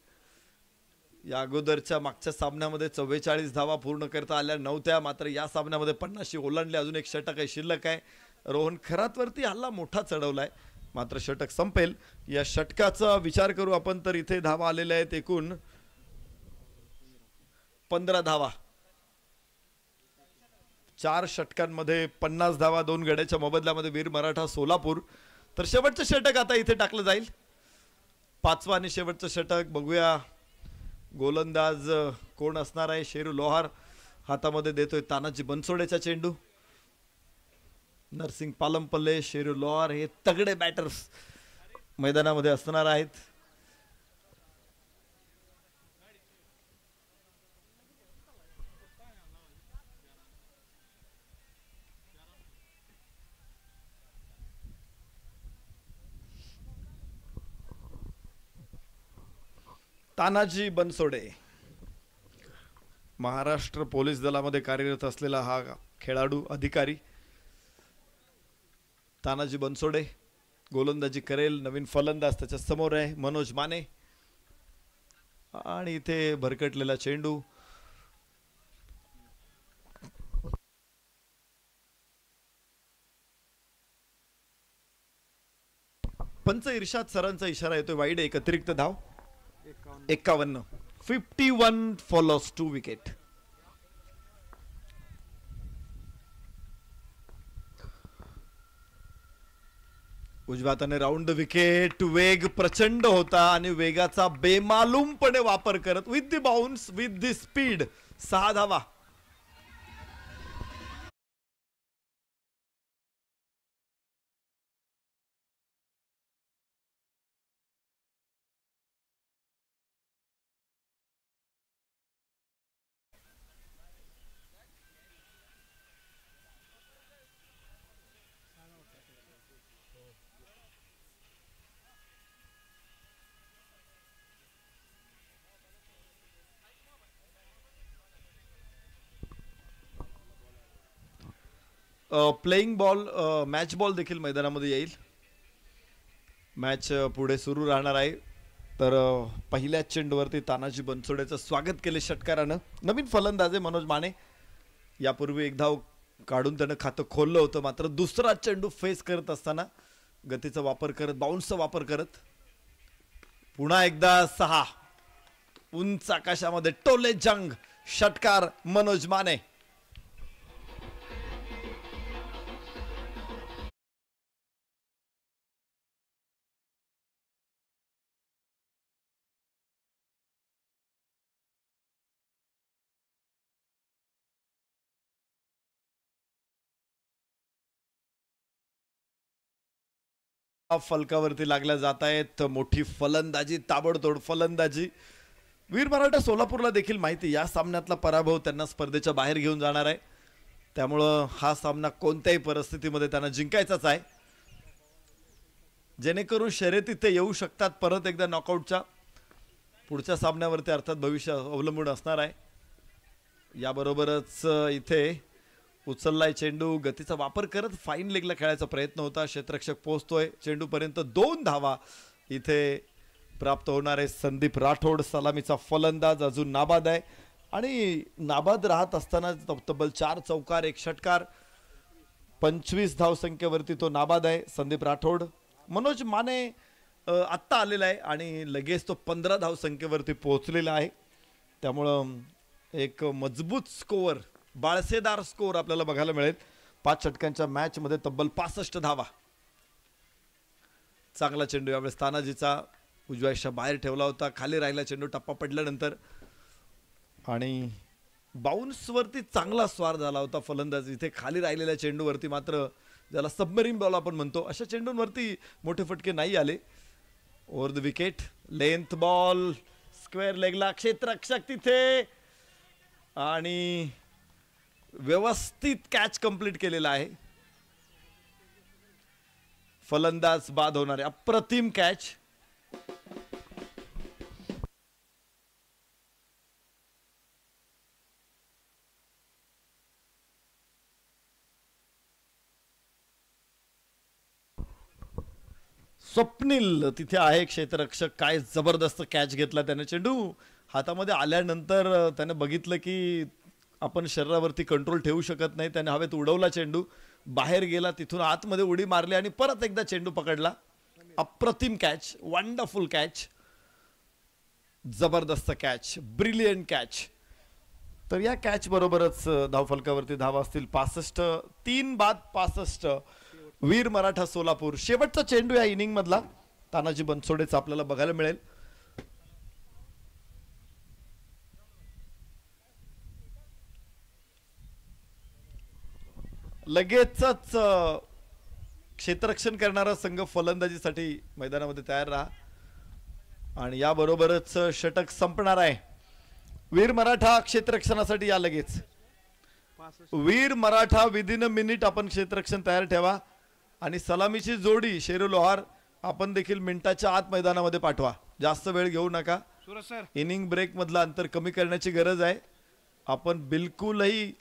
या अगोदरच्या मागच्या सामन्यामध्ये 44 धावा पूर्ण करता आल्या नव्हत्या, मात्र या सामन्यामध्ये 50 ओलांडले. अजून एक षटक आहे, शिल्लक आहे. रोहन खरातवरती हल्ला मोठा चढवलाय, मात्र षटक संपेल. या षटकाचा विचार करू आपण तर इथे धावा आलेल्या आहेत एकूण 15 धावा. 4 षटकांमध्ये 50 धावा, 2 गड्याच्या मोबदल्यामध्ये वीर मराठा सोलापूर. तर शेवटचं षटक आता इथे टाकलं जाईल, 5वं आणि शेवटचं षटक. बघूया गोलंदाज कोण असणार आहे. शेरू लोहार हातामध्ये देतोय तानाजी बनसोडेचा चेंडू. नरसिंग पालमपल्ले, शेरू लोहार हे तगडे बॅटर्स मैदानामध्ये असणार आहेत. तानाजी बनसोडे महाराष्ट्र पोलीस दलामध्ये कार्यरत असलेला हा खेळाडू अधिकारी. तानाजी बनसोडे गोलंदाजी करेल. नवीन फलंदाज त्याच्या समोर आहे मनोज माने. आणि इथे भरकटलेला चेंडू. पंच इर्शाद सरांचा इशारा येतोय वाईड. एक अतिरिक्त धाव. 51. 51 फॉलोस 2 विकेट. उजव्या हाताने राऊंड विकेट. वेग प्रचंड होता आणि वेगाचा बेमालूमपणे वापर करत with the bounce, with the speed 6 धावा. प्लेइंग बॉल, मॅच बॉल देखील मैदानामध्ये येईल. मॅच पुढे सुरू राहणार आहे. तर पहिल्याच चेंडूवरती तानाजी बनसोडेचं स्वागत केले षटकारानं. नवीन फलंदाज आहे मनोज माने. यापूर्वी एक धाव काढून त्यानं खातं खोललं होतं, मात्र दुसरा चेंडू फेस करत असताना गतीचा वापर करत, बाउन्सचा वापर करत पुन्हा एकदा 6. उंच आकाशामध्ये टोले जंग षटकार मनोज माने. फलकावरती लागल्या जात आहेत. मोठी फलंदाजी, ताबडतोड फलंदाजी. वीर मराठा सोलापूरला देखील माहिती या सामन्यातला पराभव त्यांना स्पर्धेच्या बाहेर घेऊन जाणार आहे. त्यामुळं हा सामना कोणत्याही परिस्थितीमध्ये त्यांना जिंकायचाच आहे, जेणेकरून शर्यतीत ते येऊ शकतात परत एकदा नॉकआउटच्या पुढच्या सामन्यावरती, अर्थात भविष्य अवलंबून असणार आहे. याबरोबरच इथे उचललाय चेंडू, गतीचा वापर करत फाईन लेगला खेळायचा प्रयत्न होता. क्षेत्ररक्षक पोहोचतोय चेंडूपर्यंत, 2 धावा इथे प्राप्त होणार आहे. संदीप राठोड सलामीचा फलंदाज अजून नाबाद आहे आणि नाबाद राहत असताना तब्बल 4 चौकार 1 षटकार, 25 धावसंख्येवरती तो नाबाद आहे संदीप राठोड. मनोज माने आत्ता आलेला आहे आणि लगेच तो 15 धावसंख्येवरती पोहोचलेला आहे. त्यामुळं एक मजबूत स्कोअर, बाळसेदार स्कोअर आपल्याला बघायला मिळेल. 5 षटकांच्या मॅचमध्ये तब्बल 65 धावा. चांगला चेंडू यावेळेस तानाजीचा उजव्याच्या बाहेर ठेवला होता, खाली राहिला चेंडू टप्पा पडल्यानंतर आणि बाउन्सवरती चांगला स्वार झाला होता फलंदाज. इथे खाली राहिलेल्या चेंडूवरती मात्र, ज्याला सबमरीन बॉल आपण म्हणतो, अशा चेंडूंवरती मोठे फटके नाही आले. Over the wicket, length ball square लेगला, क्षेत्ररक्षक तिथे आणि व्यवस्थित कॅच कंप्लीट केलेला आहे. फलंदाज बाद होणार आहे. अप्रतिम कॅच. स्वप्नील तिथे आहे क्षेत्ररक्षक, काय जबरदस्त कॅच घेतला त्याने. चेंडू हातामध्ये आल्यानंतर त्याने बघितलं की आपण शरीरावरती कंट्रोल ठेवू शकत नाही, त्याने हवेत उडवला चेंडू, बाहेर गेला, तिथून आतमध्ये उडी मारली आणि परत एकदा चेंडू पकडला. अप्रतिम कॅच, वंडरफुल कॅच, जबरदस्त कॅच, ब्रिलियंट कॅच. तर या कॅच बरोबरच धावफलकावरती धावा असतील 65, 3 बाद 65. वीर मराठा सोलापूर. शेवटचा चेंडू या इनिंग मधला तानाजी बनसोडेचा आपल्याला बघायला मिळेल. लगेचच क्षेत्ररक्षण करणारा संघ फलंदाजीसाठी मैदानामध्ये तयार राहा. आणि याबरोबरच षटक संपणार आहे. वीर मराठा क्षेत्ररक्षणासाठी या लगेच. वीर मराठा विदिन अ मिनिट आपण क्षेत्ररक्षण तयार ठेवा आणि सलामीची जोडी शेरू लोहार आपण देखील मिनिटाच्या आत मैदानामध्ये पाठवा. जास्त वेळ घेऊ नका. इनिंग ब्रेक मधला अंतर कमी करण्याची गरज आहे. आपण बिलकुलही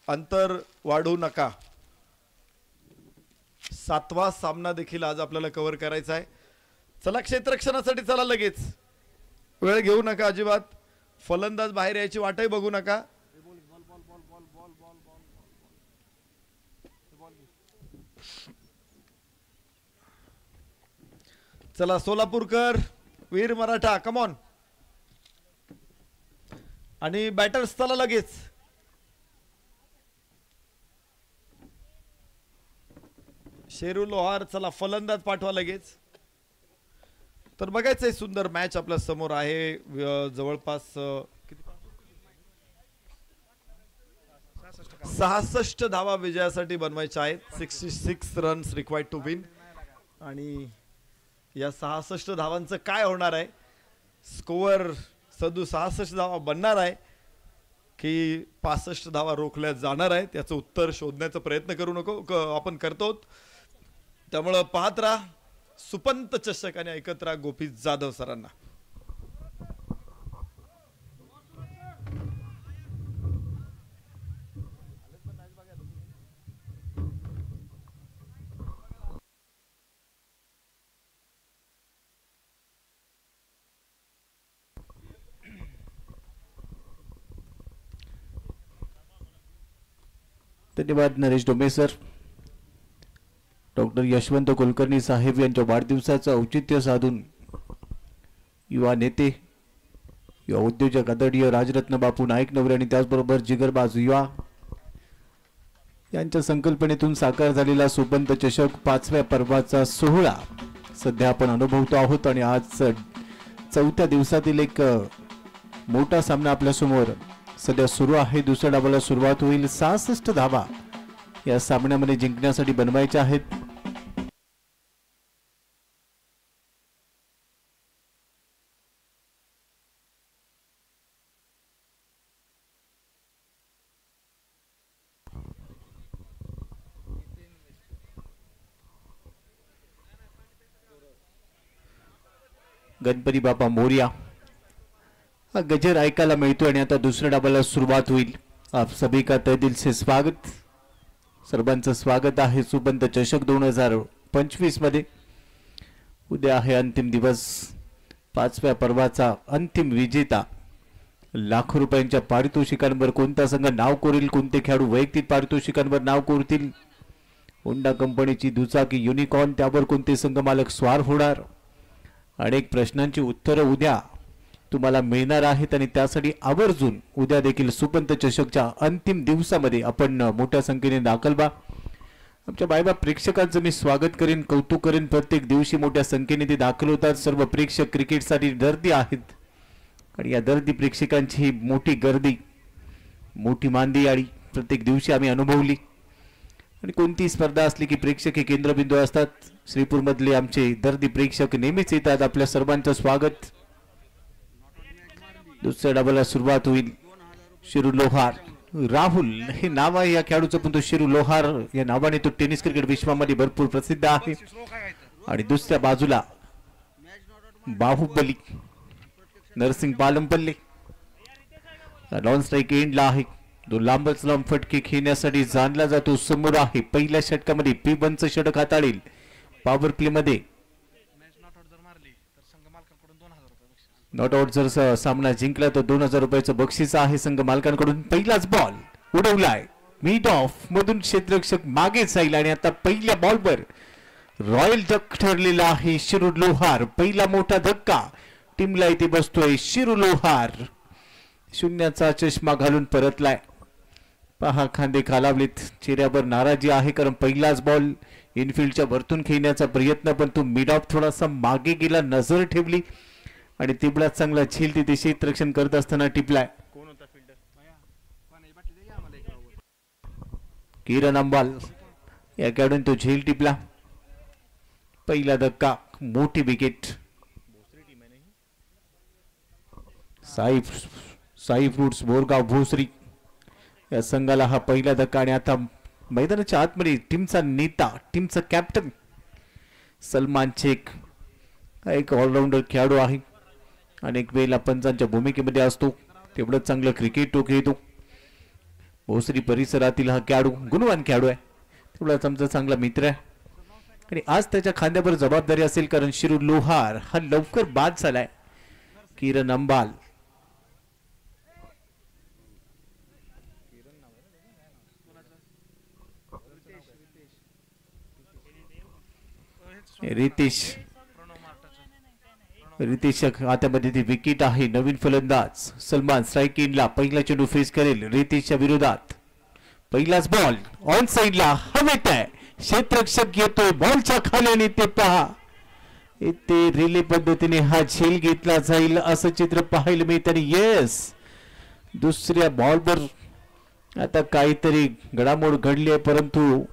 अंतर वाढवू नका. 7वा सामना देखील आज आपल्याला कव्हर करायचा आहे. चला क्षेत्ररक्षणासाठी चला लगेच. वेळ घेऊ नका अजिबात. फलंदाज बाहेर यायची वाटही बघू नका. चला सोलापूरकर, वीर मराठा, कम ऑन. आणि बॅटर्स चला लगेच. शेरू लोहार चला फलंदाज पाठवा लगेच. तर बघायचंय सुंदर मॅच आपल्या समोर आहे. जवळपास 66 धावा विजयासाठी बनवायच्या आहेत. 66 रन्स रिक्वायर्ड टू विन. आणि या 66 धावांचं काय होणार आहे? स्कोअर सदू 66 धावा बनणार आहे की 65 धावा रोखल्या जाणार आहेत? याचं उत्तर शोधण्याचा प्रयत्न करू नको आपण करतो. त्यामुळं पाहत राहा सुपंत चषक आणि ऐकत राहा गोपी जाधव सरांना. धन्यवाद नरेश डोमे सर. डॉक्टर यशवंत कुलकर्णी साहेब यांच्या वाढदिवसाचं औचित्य साधून युवा नेते, युवा उद्योजक आदरणीय राजरत्न बापू नाईक नवरे आणि त्याचबरोबर जिगरबाज युवा यांच्या संकल्पनेतून साकार झालेला सुपंत चषक 5व्या पर्वाचा सोहळा सध्या आपण अनुभवतो आहोत. आणि आज 4थ्या दिवसातील एक मोठा सामना आपल्या समोर सध्या सुरू आहे. दुसऱ्या डावाला सुरुवात होईल. 66 धावा या सामन्यामध्ये जिंकण्यासाठी बनवायच्या आहेत. गणपती बाप्पा मोरया हा गजर ऐकायला मिळतो आणि आता दुसऱ्या डाबाला सुरुवात होईल. आप सभी का तहे दिल से स्वागत. सर्वांचं स्वागत आहे सुपंत चषक 2025 मध्ये. उद्या आहे अंतिम दिवस. 5व्या पर्वाचा अंतिम विजेता. लाखो रुपयांच्या पारितोषिकांवर कोणता संघ नाव कोरेल, कोणते खेळाडू वैयक्तिक पारितोषिकांवर नाव कोरतील, होंडा कंपनीची दुचाकी युनिकॉर्न त्यावर कोणते संघ मालक स्वार होणार, अनेक प्रश्नांची उत्तरं उद्या तुम्हाला मिळणार आहेत. आणि त्यासाठी आवर्जून उद्या देखील सुपंत चषकच्या अंतिम दिवसामध्ये आपण मोठ्या संख्येने दाखल व्हा. आमच्या बायबा प्रेक्षकांचं मी स्वागत करेन, कौतुक करेन. प्रत्येक दिवशी मोठ्या संख्येने ते दाखल होतात. सर्व प्रेक्षक क्रिकेटसाठी दर्दी आहेत आणि या दर्दी प्रेक्षकांची मोठी गर्दी, मोठी मांदियाळी प्रत्येक दिवशी आम्ही अनुभवली. आणि कोणती स्पर्धा असली की प्रेक्षक हे केंद्रबिंदू असतात. श्रीपूरमधले आमचे दर्दी प्रेक्षक नेहमीच येतात. आपल्या सर्वांचं स्वागत. दुसऱ्या डाबाला सुरुवात होईल. शिरू लोहार राहुल हे नाव आहे या खेळाडूचं, पण तो शिरू लोहार या नावाने तो टेनिस क्रिकेट विश्वामध्ये भरपूर प्रसिद्ध आहे. आणि दुसऱ्या बाजूला बाहुबली नरसिंग पालमपल्ले नॉन स्ट्राईक एंडला आहे. तो लांबच लांब फटके खेळण्यासाठी जाणला जातो. समोर आहे पहिल्या षटकामध्ये P1चं षटक हाताळेल. पॉवर प्ले मध्ये नॉट आउट जर सामना जिंकला तर 2000 रुपयाचं बक्षीस आहे संघ मालकांकडून. पहिलाच बॉल उडवलाय मिड ऑफ मधून क्षेत्ररक्षक मागे जाईल आणि आता पहिल्या बॉलवर रॉयल डक ठरलेला आहे शिरू लोहार. पहिला मोठा धक्का टीमला इथे बसतोय. शिरू लोहार शून्याचा चष्मा घालून परतलाय. पहा खांदे खालावलेत, चेहऱ्यावर नाराजी आहे कारण पहिलाच बॉल इनफिल्डच्या वरतून खेळण्याचा प्रयत्न, पण तो मिड ऑफ थोडासा मागे गेला, नजर ठेवली आणि तिबडा चांगला झेल तिथे क्षेत्ररक्षण करत असताना टिपलाय. किरण अंबाल या खेळाडून तो झेल टिपला. पहिला धक्का, मोठी विकेट. साई फ्रुट्स बोरगाव भोसरी या संघाला हा पहिला धक्का. आणि आता मैदानाच्या आतमध्ये टीमचा नेता, टीमचा कॅप्टन सलमान शेख हा एक ऑलराऊंडर खेळाडू आहे. अनेक वेळेला पंचांच्या भूमिकेमध्ये असतो. तेवढं चांगलं क्रिकेट तो खेळतो. भोसरी परिसरातील हा खेळाडू गुणवान खेळाडू आहे. तेवढाच आमचा चांगला मित्र आहे आणि आज त्याच्या खांद्यावर जबाबदारी असेल कारण शिरू लोहार हा लवकर बाद झालाय. किरण अंबाल रितेश हातामध्ये ती विकेट आहे. नवीन फलंदाज सलमान स्ट्राईक इनला पहिला चेंडू फेस करेल रितेशच्या विरोधात. पहिलाच बॉल ऑन साइडला हवेत आहे. क्षेत्ररक्षक येतोय बॉलच्या खाली आणि ते पहा इथे रिले पद्धतीने हा झेल घेतला जाईल असं चित्र पाहायला मिळत. आणि येस दुसऱ्या बॉलवर आता काहीतरी घडामोड घडली आहे परंतु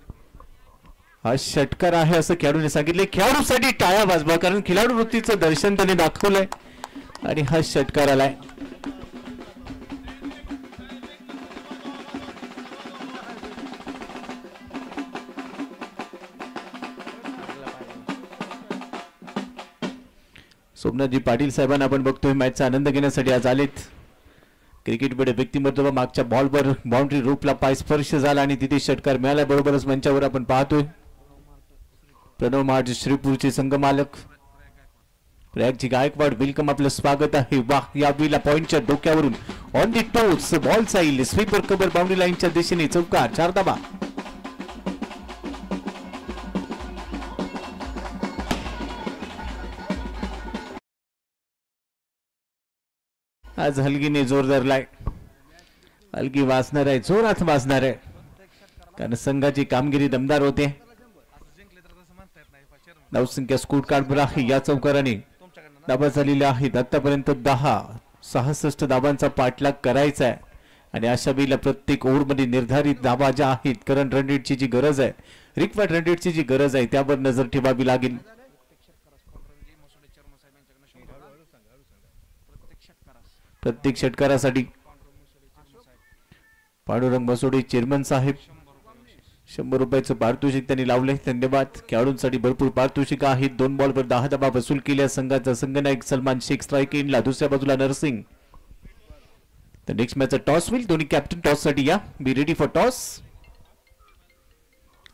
हा षटकार आहे असं खेळाडूने सांगितले. खेळाडूसाठी टाळ्या वाजवा कारण खेळाडू वृत्तीचं दर्शन त्याने दाखवलंय आणि हा षटकार आलाय. सोमनाथजी पाटील साहेबांना आपण बघतोय मॅचचा आनंद घेण्यासाठी आज आलेत. क्रिकेटमध्ये व्यक्तिमत्व मागच्या बॉलवर बाउंड्री रूपला पाय स्पर्श झाला आणि तिथे षटकार मिळाला. बरोबरच मंचावर आपण पाहतोय प्रणव महाज श्रीपूरचे संघ मालक प्रयागजी गायकवाड वेलकम, आपलं स्वागत आहे. वाह या विला पॉइंटच्या डोक्यावरून ऑन दी टोच बॉल जाईल स्वीपर कव्हर बाउंड्री लाईनच्या दिशेने चौकार 4 धावा. आज हलगीने जोर धरलाय. हलगी वाजणार आहे, जोरात वाजणार आहे कारण संघाची कामगिरी दमदार होते. धावसंख्या स्कोर कार्डवर आहे. या चौकाराने धाबा झालेल्या आहेत आतापर्यंत 10-66 धाबांचा पाठलाग करायचा आहे आणि अशा वेळेला प्रत्येक ओव्हरमध्ये निर्धारित धाबा ज्या आहेत, करंट रन रेटची जी गरज आहे, रिक्वायर्ड रन रेटची जी गरज आहे त्यावर नजर ठेवावी लागेल. प्रत्येक षटकारासाठी पांडुरंग बसोडे चेअरमन साहेब 100 रुपयाचं पारितोषिक त्यांनी लावले. धन्यवाद. खेळाडूंसाठी भरपूर पारितोषिक आहेत. 2 बॉलवर 10 धावा वसूल केल्या संघाचा संघनायक सलमान शेख स्ट्राईक एंडला. दुसऱ्या बाजूला नरसिंग. तर नेक्स्ट मॅच टॉस होईल. दोन्ही कॅप्टन टॉस साठी या. Be ready for toss.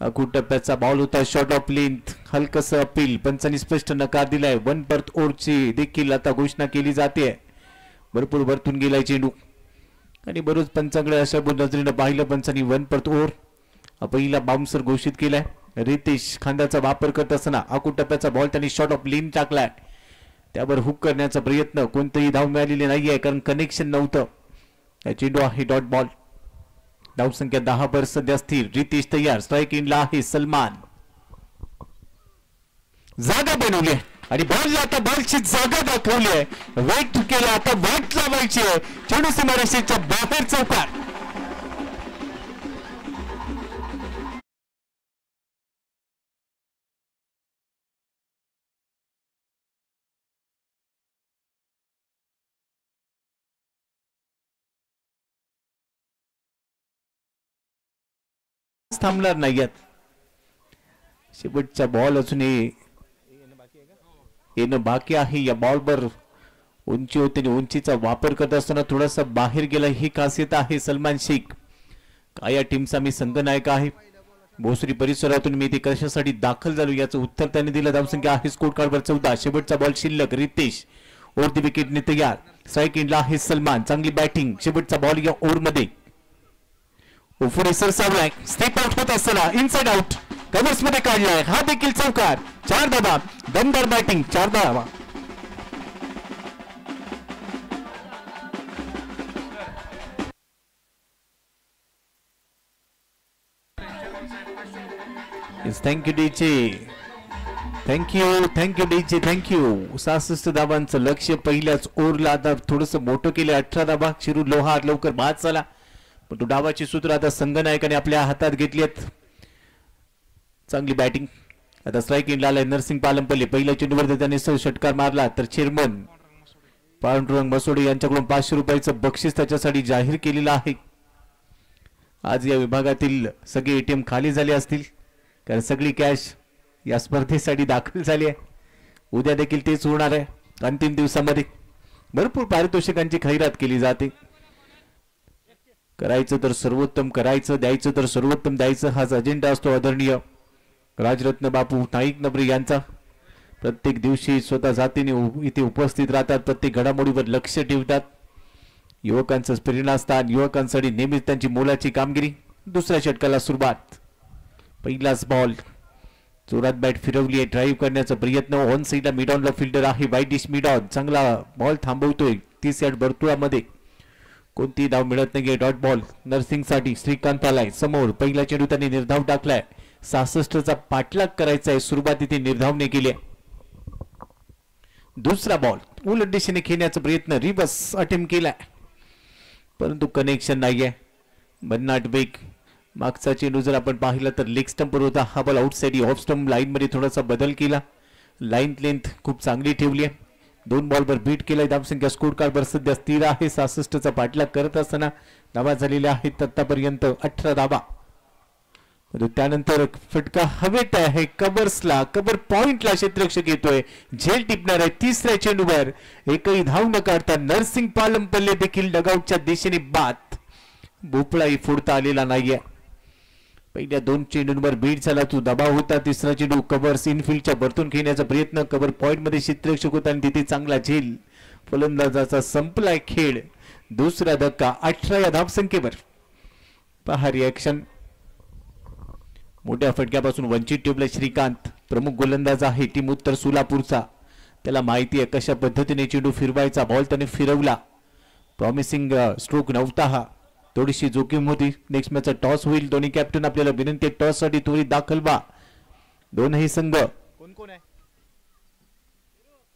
अखूट टप्प्याचा बॉल होता. Short of length. हलकस अपील. पंचांनी स्पष्ट नकार दिलाय. 1 बर्थ ओव्हरची देखील आता घोषणा केली जाते. भरपूर वरतून गेलाय चेंडू आणि बरोच पंचांकडे अशा नजरेनं पाहिलं. पंचांनी 1 बर्थ ओव्हर पहिला बाउन्सर घोषित केलाय. रितेश खांद्याचा वापर करत असताना अखूट टप्प्याचा बॉल त्यांनी शॉर्ट ऑफ लेन टाकलाय. त्यावर हुक करण्याचा प्रयत्न. कोणतेही धाव मिळालेली नाहीये कारण कनेक्शन नव्हतं. चेंडू आहे डॉट बॉल. धाव संख्या 10 सध्या स्थिर. रितेश तयार. स्ट्राईक एंडला आहे सलमान. जागा बनवली आणि बॉलला आता बॉलची जागा दाखवली आहे. वेट केला. आता वाट लावायची आहे. चेंडू सीमारेषेच्या बाहेर चौकार. थांबणार नाहीत. शेवटचा बॉल असून येणं बाकी आहे. या बॉलवर उंची होते आणि उंचीचा वापर करत असताना थोडासा बाहेर गेला. ही खासियत आहे सलमान शेख. काय या टीमचा मी संघनायक आहे. भोसरी परिसरातून मी ते कशासाठी दाखल झालो याचं उत्तर त्याने दिलं. धावसंख्या आहे स्कोर कार्डवर 14. शेवटचा बॉल शिल्लक. रितेश ओव्हर द विकेटने तयार. स्ट्राईक एंडला आहे सलमान. चांगली बॅटिंग. शेवटचा बॉल या ओव्हर मध्ये पुढे सरसावलाय. स्टेप आउट होत असताना इनसाइड आउट कव्हर्स मध्ये काढलाय. हा देखील चौकार. 4 धावा. दमदार बॅटिंग. 4 धावा. Thank you DJ. Thank you DJ. Thank you. 66 धावांचं लक्ष्य पहिल्याच ओव्हरला आता थोडस मोठं केलं. 18 धावा. शिरू लोहार लवकर बाद झाला पण तो डावाची सूत्र आता संघनायकाने आपल्या हातात घेतली आहेत. चांगली बॅटिंग. आता स्ट्राईक एंडला आलाय नरसिंग पालमपल्ले. पहिल्या चेंडूवर त्याने षटकार मारला तर चेअरमन पांडुरंग मसोडे यांच्याकडून 500 रुपयाचं बक्षीस त्याच्यासाठी जाहीर केलेलं आहे. आज या विभागातील सगळे एटीएम खाली झाले असतील कारण सगळी कॅश या स्पर्धेसाठी दाखल झाली आहे. उद्या देखील तेच होणार आहे. अंतिम दिवसामध्ये भरपूर पारितोषिकांची खैरात केली जाते. करायचं तर सर्वोत्तम करायचं. द्यायचं तर सर्वोत्तम द्यायचं. हाच अजेंडा असतो आदरणीय राजरत्न बापू नाईक नबरे यांचा. प्रत्येक दिवशी स्वतः जातीने इथे उपस्थित राहतात. प्रत्येक घडामोडीवर लक्ष ठेवतात. युवकांचं प्रेरणास्थान. युवकांसाठी नेहमीच त्यांची मोलाची कामगिरी. दुसऱ्या षटकाला सुरुवात. पहिलाच बॉल. जोरात बॅट फिरवली आहे. ड्राईव्ह करण्याचा प्रयत्न. ऑन साईडला मिडॉनला फिल्डर आहे वाईडिश मिडॉन. चांगला बॉल थांबवतोय 30 यार्ड वर्तुळामध्ये. कोणती धाव मिळत नाहीये. डॉट बॉल नरसिंग साठी. श्रीकांत आलाय समोर. पहिला चेंडू त्यांनी निर्धाव टाकलाय. 66चा पाठलाग करायचा आहे. सुरुवात इथे निर्धावने केली. दुसरा बॉल उलट दिशेने खेळण्याचा प्रयत्न. रिवर्स अटेम्प्ट केलाय परंतु कनेक्शन नाहीये. भन्नाट वेग. मागचा चेंडू जर आपण पाहिला तर लेग स्टंपवर होता. हा ball outside off stump line मध्ये थोडासा बदल केला. लाईन लेंथ खूप चांगली ठेवली आहे. 2 बॉलवर बीट केलाय. धावसंख्या स्कोर कार्डवर सध्या स्थिर आहे. 66चा पाठलाग करत असताना धावा झालेल्या आहेत आतापर्यंत 18 धावा. त्यानंतर फटका हवेत आहे. कव्हर्सला कव्हर पॉइंटला क्षेत्ररक्षक येतोय. झेल टिपणार आहे. तिसऱ्या चेंडूवर एकही धाव न काढता नरसिंग पालमपल्ले देखील डगआउटच्या दिशेने बाद. भोपळाही फोडता आलेला नाहीये. पहिल्या 2 चेंडूंवर बीट झाला. तो दबाव होता. तिसरा चेंडू कव्हर्स इनफिल्डच्या वरतून खेळण्याचा प्रयत्न. कव्हर पॉइंट मध्ये क्षेत्ररक्षक होता आणि तिथे चांगला झेल. फलंदाजाचा संपलाय खेळ. दुसरा धक्का 18 या धावसंख्येवर. पहा रिएक्शन. मोठ्या फटक्यापासून वंचित ठेवला श्रीकांत. प्रमुख गोलंदाज आहे टीम उत्तर सोलापूरचा. त्याला माहिती आहे कशा पद्धतीने चेंडू फिरवायचा. बॉल त्याने फिरवला. प्रॉमिसिंग स्ट्रोक नव्हता हा. थोडीशी जोखीम होती. नेक्स्ट मॅचचा टॉस होईल. दोन्ही कॅप्टन आपल्याला विनंती टॉस साठी त्वरित दाखल व्हा. दोनही संघ कोण कोण आहे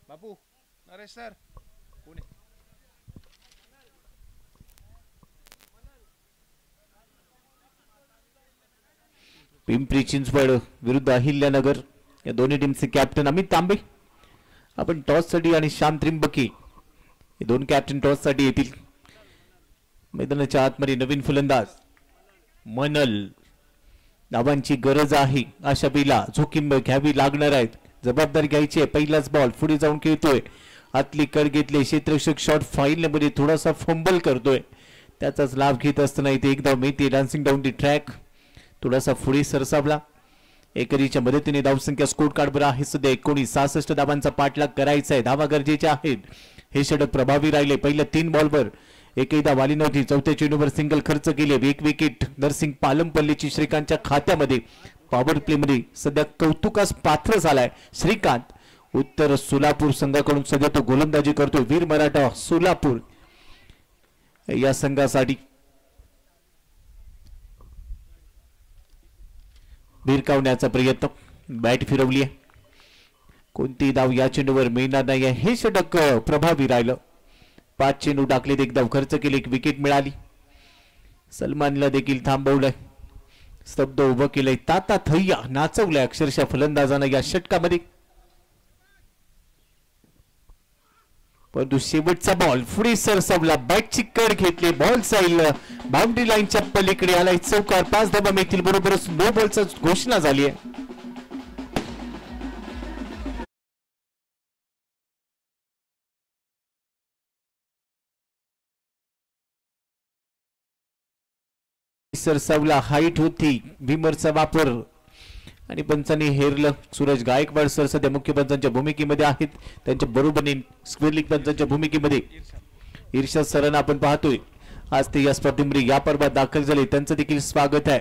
बापू नरेश सर कोण आहे? पिंपरी चिंचवड विरुद्ध अहिल्यानगर या दोन्ही टीमचे कॅप्टन अमित तांबे. आपण टॉस साठी आणि श्याम त्रिंबके हे 2 कॅप्टन टॉस साठी येतील. मैदानाच्या आतमध्ये नवीन फलंदाज मनल. धावांची गरज आहे. अशा बेला जोखीम घ्यावी लागणार आहेत. जबाबदारी घ्यायची आहे. पहिलाच बॉल पुढे जाऊन खेळतोय. आतली कड घेतले. क्षेत्ररक्षक शॉट फाईल मध्ये थोडासा फंबल करतोय. त्याचाच लाभ घेत असताना इथे एकदा मिळते. डान्सिंग डाऊन दी ट्रॅक थोडासा पुढे सरसावला. एकरीच्या मदतीने धावसंख्या स्कोर कार्डवर आहे सध्या 19. धावांचा पाठलाग करायचा आहे. धावा गरजेच्या आहेत. हे षटक प्रभावी राहिले. पहिल्या 3 बॉलवर एकही धाव आली नव्हती. चौथ्या चेंडूवर सिंगल खर्च केले. एक विकेट नरसिंग पालमपल्लीची श्रीकांतच्या खात्यामध्ये. पॉवर प्ले मध्ये सध्या कौतुकास पात्र झालाय श्रीकांत. उत्तर सोलापूर संघाकडून सध्या तो गोलंदाजी करतोय. वीर मराठा सोलापूर या संघासाठी भिरकावण्याचा प्रयत्न. बॅट फिरवली आहे. कोणती धाव या चेंडूवर मिळणार नाही. हे षटक प्रभावी राहिलं. 5 चेंडू टाकलेत. एक धाव खर्च केले. एक विकेट मिळाली. सलमानला देखील थांबवलंय. स्तब्ध उभं केलंय. ताता थैया नाचवलंय अक्षरशः फलंदाजानं या षटकामध्ये. परंतु शेवटचा बॉल पुढे सरसावला. बॅटची कड घेतली. बॉल साईल बाउंड्री लाईनच्या पलीकडे आलाय. चौकार. 5 धावा मिळतील. बरोबरच नो बॉलचा घोषणा झाली आहे. सरसावला. हाईट होती. भीमरचा वापर आणि पंचांनी हेरलं. सूरज गायकवाड सर सध्या मुख्य पंचांच्या भूमिकेमध्ये आहेत. त्यांच्या बरोबरीने स्क्वेअर लीग पंचांच्या भूमिकेमध्ये इर्षाद सरांना आपण पाहतोय. आज ते या स्पर्धेमध्ये या पर्वात दाखल झाले. त्यांचं देखील स्वागत आहे.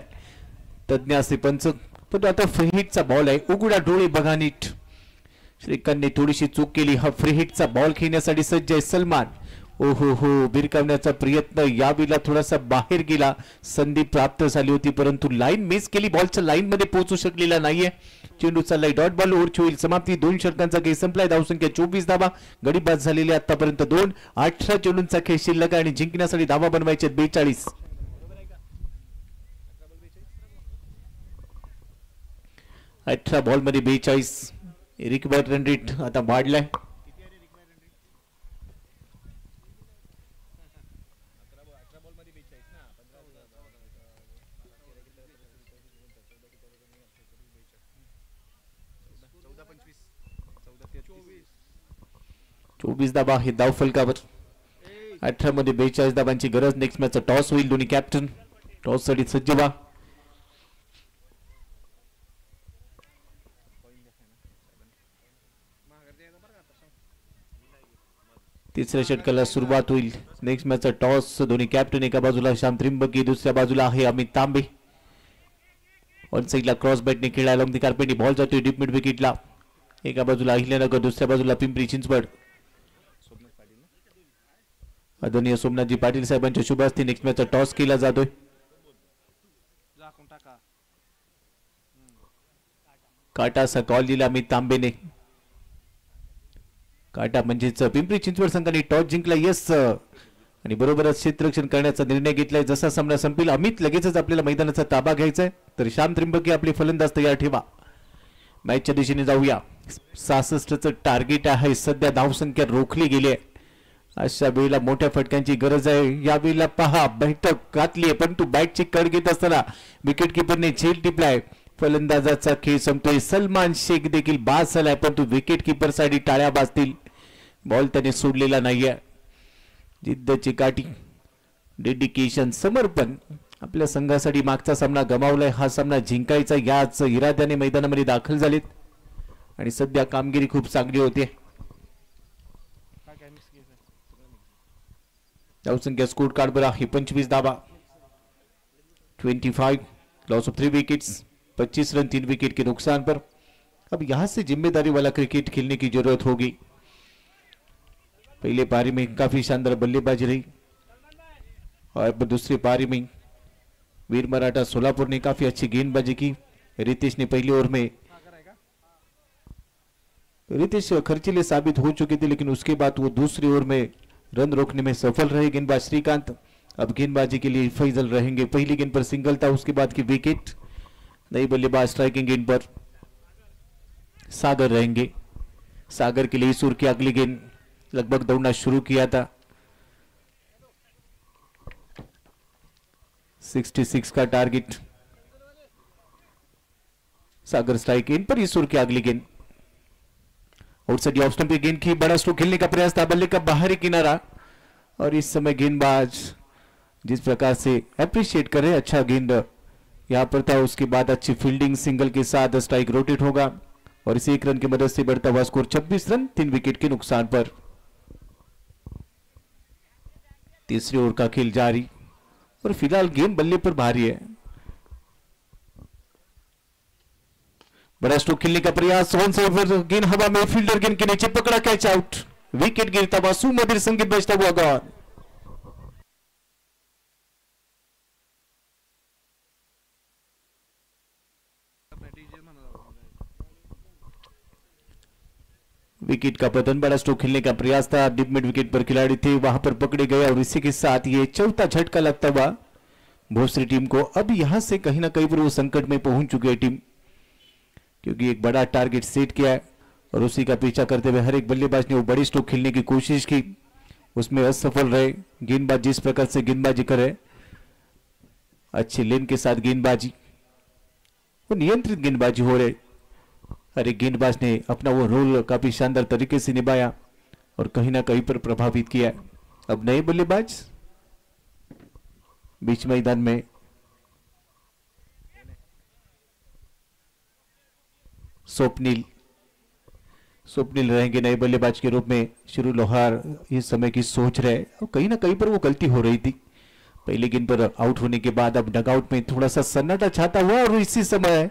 तज्ञ असे पंच. पण आता फ्री हिटचा बॉल आहे. उघडा डोळे बघा नीट. श्रीकांतने थोडीशी चूक केली. हा फ्री हिटचा बॉल खेळण्यासाठी सज्ज आहे सलमान. ओहो हो. भिरकावण्याचा प्रयत्न यावेळेला थोडासा बाहेर गेला. संधी प्राप्त झाली होती परंतु लाईन मिस केली. बॉलच्या लाईन मध्ये पोहोचू शकलेला नाहीये. चेंडू चाललाय डॉट बॉल. ओव्हरची होईल समाप्ती. 2 षटकांचा खेळ संपलाय. धावसंख्या 24 धावा. गडी बाद झालेली आतापर्यंत 2. 18 चेंडूंचा खेळ शिल्लक आणि जिंकण्यासाठी धावा बनवायचे 42. 18 बॉल मध्ये 42. रिक्वायर्ड रन रेट आता वाढलाय. चोवीस धावा हे धाव फलकावर. 18 मध्ये 42 धावांची गरज. नेक्स्ट मॅच टॉस होईल. दोन्ही कॅप्टन टॉस साठी सज्ज व्हा. तिसऱ्या षटकाला सुरुवात होईल. Next match toss. दोन्ही कॅप्टन. एका बाजूला श्याम त्रिंबकी. दुसऱ्या बाजूला आहे अमित तांबे. ऑन साइडला क्रॉस बॅटने खेळायला दी कार्पेटनी बॉल जातोय डीप मिड विकेटला. एका बाजूला अहिल्यानगर. दुसऱ्या बाजूला पिंपरी चिंचवड. आदरणीय सोमनाथजी पाटील साहेबांच्या शुभ हस्ते नेक्स्ट मॅचचा टॉस केला जातोय. काटा असा कॉल दिला अमित तांबेने. काटा म्हणजेच पिंपरी चिंचवड संघाने टॉस जिंकला. यस. आणि बरोबरच क्षेत्ररक्षण करण्याचा निर्णय घेतलाय. जसा सामना संपेल अमित लगेचच आपल्याला मैदानाचा ताबा घ्यायचा आहे. तर श्याम त्रिंबकी आपले फलंदाज तयार ठेवा. मॅचच्या दिशेने जाऊया. 66चं टार्गेट आहे. सध्या धावसंख्या रोखली गेली आहे. अशा वेळेला मोठ्या फटक्यांची गरज आहे. यावेळेला पहा बैठक घातली आहे परंतु बॅटची कड घेत असताना विकेट किपरने झेल टिपलाय. फलंदाजाचा खेळ संपतोय. सलमान शेख देखील बाद झालाय परंतु विकेट किपर साठी टाळ्या वाजतील. बॉल त्याने सोडलेला नाहीये. जिद्दची काठी. डेडिकेशन. समर्पण. आपल्या संघासाठी मागचा सामना गमावलाय. हा सामना जिंकायचा याच इराद्याने मैदानामध्ये दाखल झालेत आणि सध्या कामगिरी खूप चांगली होते. धावसंख्या स्कोर कार्डवर आहे 25 धावा. 25. Loss of 3 wickets. 25 run 3 wicket के नुकसान पर. अब यहां से जिम्मेदारी वाला क्रिकेट खेलने की जरूरत होगी. पहले पारी में काफी शानदार बल्लेबाजी रही और दूसरी पारी में वीर मराठा सोलापुर ने काफी अच्छी गेंदबाजी की. रितेश ने पहली ओवर में रितेश खर्चीले साबित हो चुके थे लेकिन उसके बाद वो दूसरी ओवर में रन रोकने में सफल रहे गेंदबाज श्रीकांत. अब गेंदबाजी के लिए फैजल रहेंगे. पहली गेंद पर सिंगल था उसके बाद की विकेट. नई बल्लेबाज स्ट्राइकिंग गेंद पर सागर रहेंगे. सागर के लिए ईसूर की अगली गेंद लगभग दौड़ना शुरू किया था. 66 का टारगेट. सागर स्ट्राइक इन पर ईश्वर की अगली गेंद आउटसाइड ऑफ स्टंप पे गेंद की, बड़ा स्ट्रोक खेलने का प्रयास था, बल्ले का बाहरी किनारा और इस समय गेंदबाज जिस प्रकार से अप्रिशिएट करे अच्छा गेंद यहां पर था, उसके बाद अच्छी फील्डिंग सिंगल के साथ स्ट्राइक रोटेट होगा और इस एक रन की मदद से बढ़ता हुआ स्कोर 26 रन 3 विकेट के नुकसान पर। तीसरी ओवर का खेल जारी और फिलहाल गेंद बल्ले पर भारी है। बड़ा स्ट्रोक खेलने का प्रयास, वन से ओवर गेंद हवा में, फील्डर गेंद के नीचे पकड़ा, कैच आउट, विकेट गिरता हुआ सुमधुर संगीत बजता हुआ गौर। विकेट का पतन, बड़ा स्ट्रोक खेलने का प्रयास था, डीप मिड विकेट पर खिलाड़ी थे वहां पर पकड़े गए और इसी के साथ ये चौथा झटका लगता हुआ भोसरी टीम को। अब यहां से कहीं ना कहीं पर वो संकट में पहुंच चुकी है टीम, क्योंकि एक बड़ा टारगेट सेट किया है और उसी का पीछा करते हुए हर एक बल्लेबाज ने वो बड़ी स्ट्रोक खेलने की कोशिश की, उसमें असफल रहे। गेंदबाज जिस प्रकार से गेंदबाजी करे, अच्छी लेन के साथ गेंदबाजी, वो नियंत्रित गेंदबाजी हो रहे, हर एक गेंदबाज ने अपना वो रोल काफी शानदार तरीके से निभाया और कहीं ना कहीं पर प्रभावित किया। अब नए बल्लेबाज बीच मैदान में स्वप्निल रहेंगे नए बल्लेबाज के रूप में। शुरू लोहार इस समय की सोच रहे और कहीं ना कहीं पर वो गलती हो रही थी पहले गेंद पर आउट होने के बाद। अब डगआउट में थोड़ा सा सन्नाटा छाता हुआ और इसी समय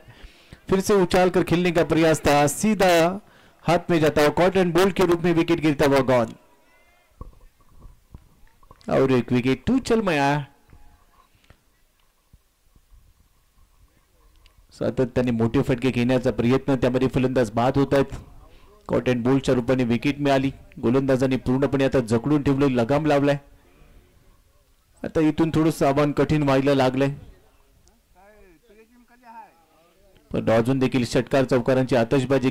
फिर से उछाल कर खेलने का प्रयास था, सीधा हाथ में जाता हुआ कॉटन बॉल के रूप में विकेट गिरता हुआ गॉन और एक विकेट टू चल में आया। सातत्याने मोठे फटके घेण्याचा प्रयत्न, त्यामध्ये फलंदाज बाद होत आहेत। कॉटन बॉलच्या रूपाने विकेट मिळाली, गोलंदाजांनी पूर्णपणे आता जकडून ठेवलं, लगाम लावलाय। आता इथून थोडंसं आव्हान कठीण व्हायला लागलंय, पण अजून देखील षटकार चौकारांची आतषबाजी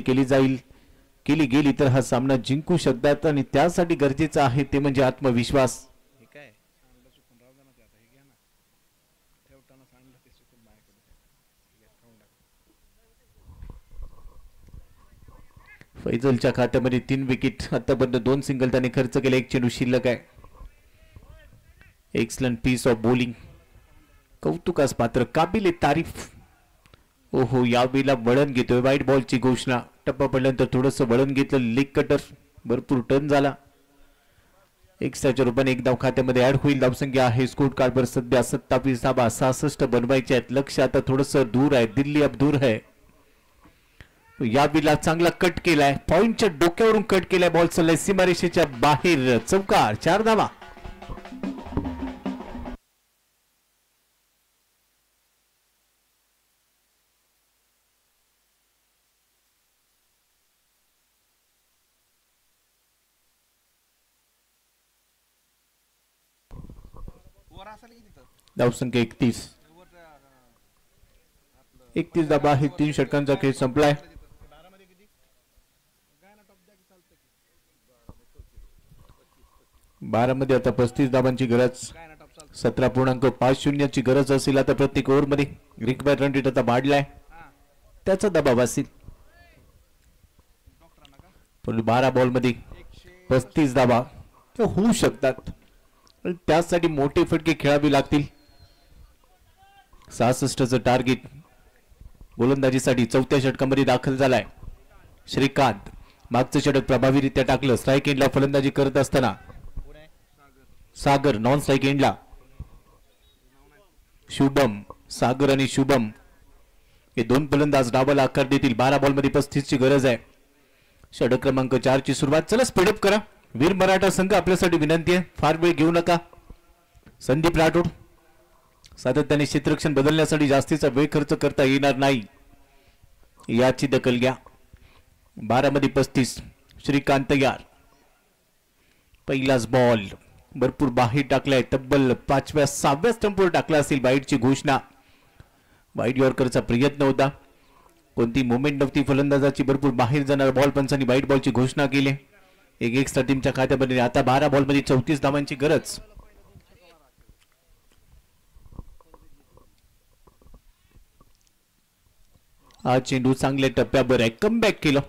केली गेली तर हा सामना जिंकू शकतात आणि त्यासाठी गरजेचं आहे ते म्हणजे आत्मविश्वास। फैजलच्या खात्यामध्ये 3 विकेट, आतापर्यंत 2 सिंगल त्याने खर्च केले, एक चेंडू शिल्लक आहे। एक्सलंट पीस ऑफ बॉलिंग, कौतुकास पात्र, काबिले तारीफ। ओहो, यावेळेला वळण घेतोय, वाईट बॉलची घोषणा, टप्पा पडल्यानंतर थोडंसं वळण घेतलं, लेग कटर भरपूर टर्न झाला। एक्स्ट्राच्या रूपाने एक धाव खात्यामध्ये ऍड होईल। धावसंख्या आहे स्कोर कार्डवर सध्या 27 धावा, 66 बनवायचे आहेत। लक्ष आता थोडंसं दूर आहे, दिल्ली अब दूर है। यावेळेला चांगला कट केलाय, पॉइंटच्या डोक्यावरून कट केलाय, बॉल चाललाय सीमारेषेच्या बाहेर, चौकार, 4 धावा। धावसंख्या 31 धावा आहे, 3 षटकांचा खेळ संपलाय। 12 मध्ये आता 35 धावांची गरज, 17.50 ची गरज असेल आता प्रत्येक ओव्हर मध्ये। रिक्वायर्ड रन रेट आता वाढलाय, त्याचा दबाव असेल, पण 12 बॉल मध्ये 35 धावा होऊ शकतात, त्यासाठी मोठे फटके खेळावे लागतील। 66चं टार्गेट गोलंदाजीसाठी चौथ्या षटकामध्ये दाखल झालाय। श्रीकांत मागचं षटक प्रभावीरित्या टाकलं, स्ट्राइक एंडला फलंदाजी करत असताना सागर, नॉन स्ट्राइक एंडला शुभम, सागर आणि शुभम हे 2 फलंदाज डावाला आकार देतील। 12 बॉल मध्ये 35 ची गरज आहे। षटक क्रमांक 4 ची सुरुवात, चला स्पीडअप करा। वीर मराठा संघ आपल्यासाठी विनंती आहे, फार वेळ घेऊ नका। संदीप राठोड, सातत्याने क्षेत्ररक्षण बदलण्यासाठी जास्तीचा वेळ खर्च करता येणार नाही, याची दखल घ्या। 12 मध्ये 35, श्रीकांत तयार, पहिलाच बॉल भरपूर बाहेर टाकलाय, तब्बल 5व्या 6व्या स्टंपवर टाकला असेल, वाईटची घोषणा। वाईट यॉर्करचा प्रयत्न होता, कोणती मुवमेंट नव्हती फलंदाजाची, भरपूर बाहेर जाणारा बॉल, पंचांनी वाईट बॉलची घोषणा केली। एक एक्स्ट्रा टीमच्या खात्यामध्ये आता 12 बॉल मध्ये 34 धावांची गरज। हा चेंडू चांगल्या टप्प्यावर आहे, कमबॅक केलं.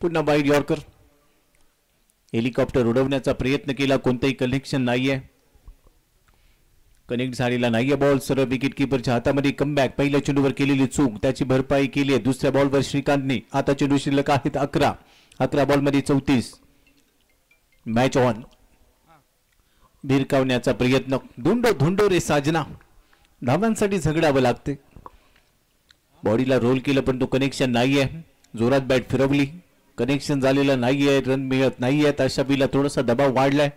पुन्हा वाईड यॉर्कर. हेलिकॉप्टर उडवण्याचा प्रयत्न केला, कोणताही कनेक्शन नाहीये, कनेक्ट झालेला नाहीये बॉल. सरळ विकेट किपरच्या हातामध्ये कमबॅक. पहिल्या चेंडूवर केलेली चूक त्याची भरपाई केली आहे दुसऱ्या बॉलवर श्रीकांतने. आता चेंडू शिल्लक आहेत 11 बॉलमध्ये 34. Match on. भिरकावण्याचा प्रयत्न, धुंडो रे साजना. धावांसाठी झगडावं लागते. बॉडीला रोल केलं पण तो कनेक्शन नाहीये. जोरात बॅट फिरवली, कनेक्शन झालेलं नाहीये, रन मिळत नाहीयेत. अशा बीला थोडासा दबाव वाढलाय.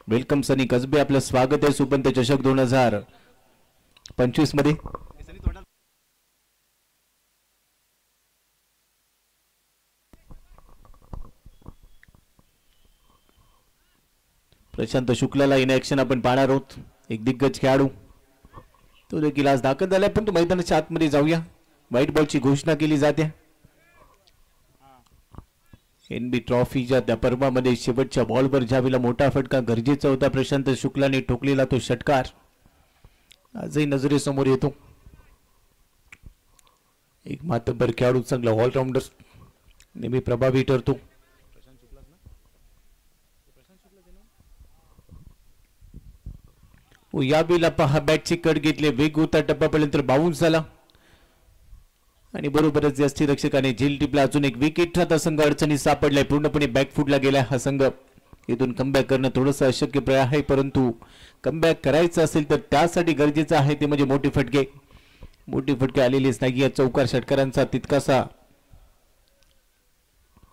वेलकम सनी कसबे, आपलं स्वागत आहे सुपंत चषक 2025 मध्ये. प्रशांत शुक्लाला इन ऍक्शन आपण पाहणार आहोत. एक दिग्गज खेळाडू, तो देखील आज दाखल झालाय. पण तो मैदानाच्या आतमध्ये जाऊया. व्हाईट बॉलची घोषणा केली जाते. एनबी ट्रॉफीच्या त्या पर्वामध्ये शेवटच्या बॉलवर ज्यावेळेला मोठा फटका गरजेचा होता, प्रशांत शुक्लाने ठोकलेला तो षटकार आजही नजरेसमोर येतो. एक मातब्बर खेळाडू, चांगला ऑलराऊंडर, नेहमी प्रभावी ठरतो. या वेळेला पहा बॅटची कट घेतले, वेग होता, टप्प्यापर्यंत बाउन्स झाला आणि बरोबरच यष्टीरक्षकाने झेल टिपला. अजून एक विकेट. आता संघ अडचणीत सापडलाय, पूर्णपणे बॅकफुटला गेलाय हा संघ. इथून कमबॅक करणं थोडंसं अशक्यप्राय आहे, परंतु कमबॅक करायचं असेल तर त्यासाठी गरजेचं आहे ते म्हणजे मोठे फटके आलेलेच नाही. या चौकार षटकारांचा तितकासा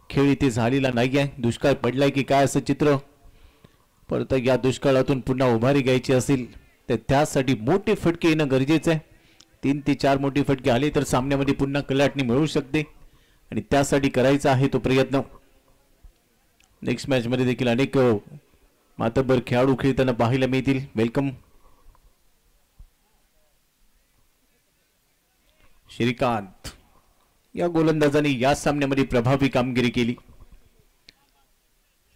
खेळ इथे झालेला नाहीये. दुष्काळ पडलाय की काय असं चित्र. परत या दुष्काळातून पुन्हा उभारी घ्यायची असेल तर त्यासाठी मोठे फटके येणं गरजेचं आहे. 3 ते 4 मोठे फटके आले तर सामन्यामध्ये पुन्हा कलाटणी मिळू शकते आणि त्यासाठी करायचा आहे तो प्रयत्न. नेक्स्ट मॅच मध्ये देखील अनेक मातब्बर खेळाडू खेळताना पाहायला मिळतील. वेलकम श्रीकांत. या गोलंदाजाने या सामन्यामध्ये प्रभावी कामगिरी केली.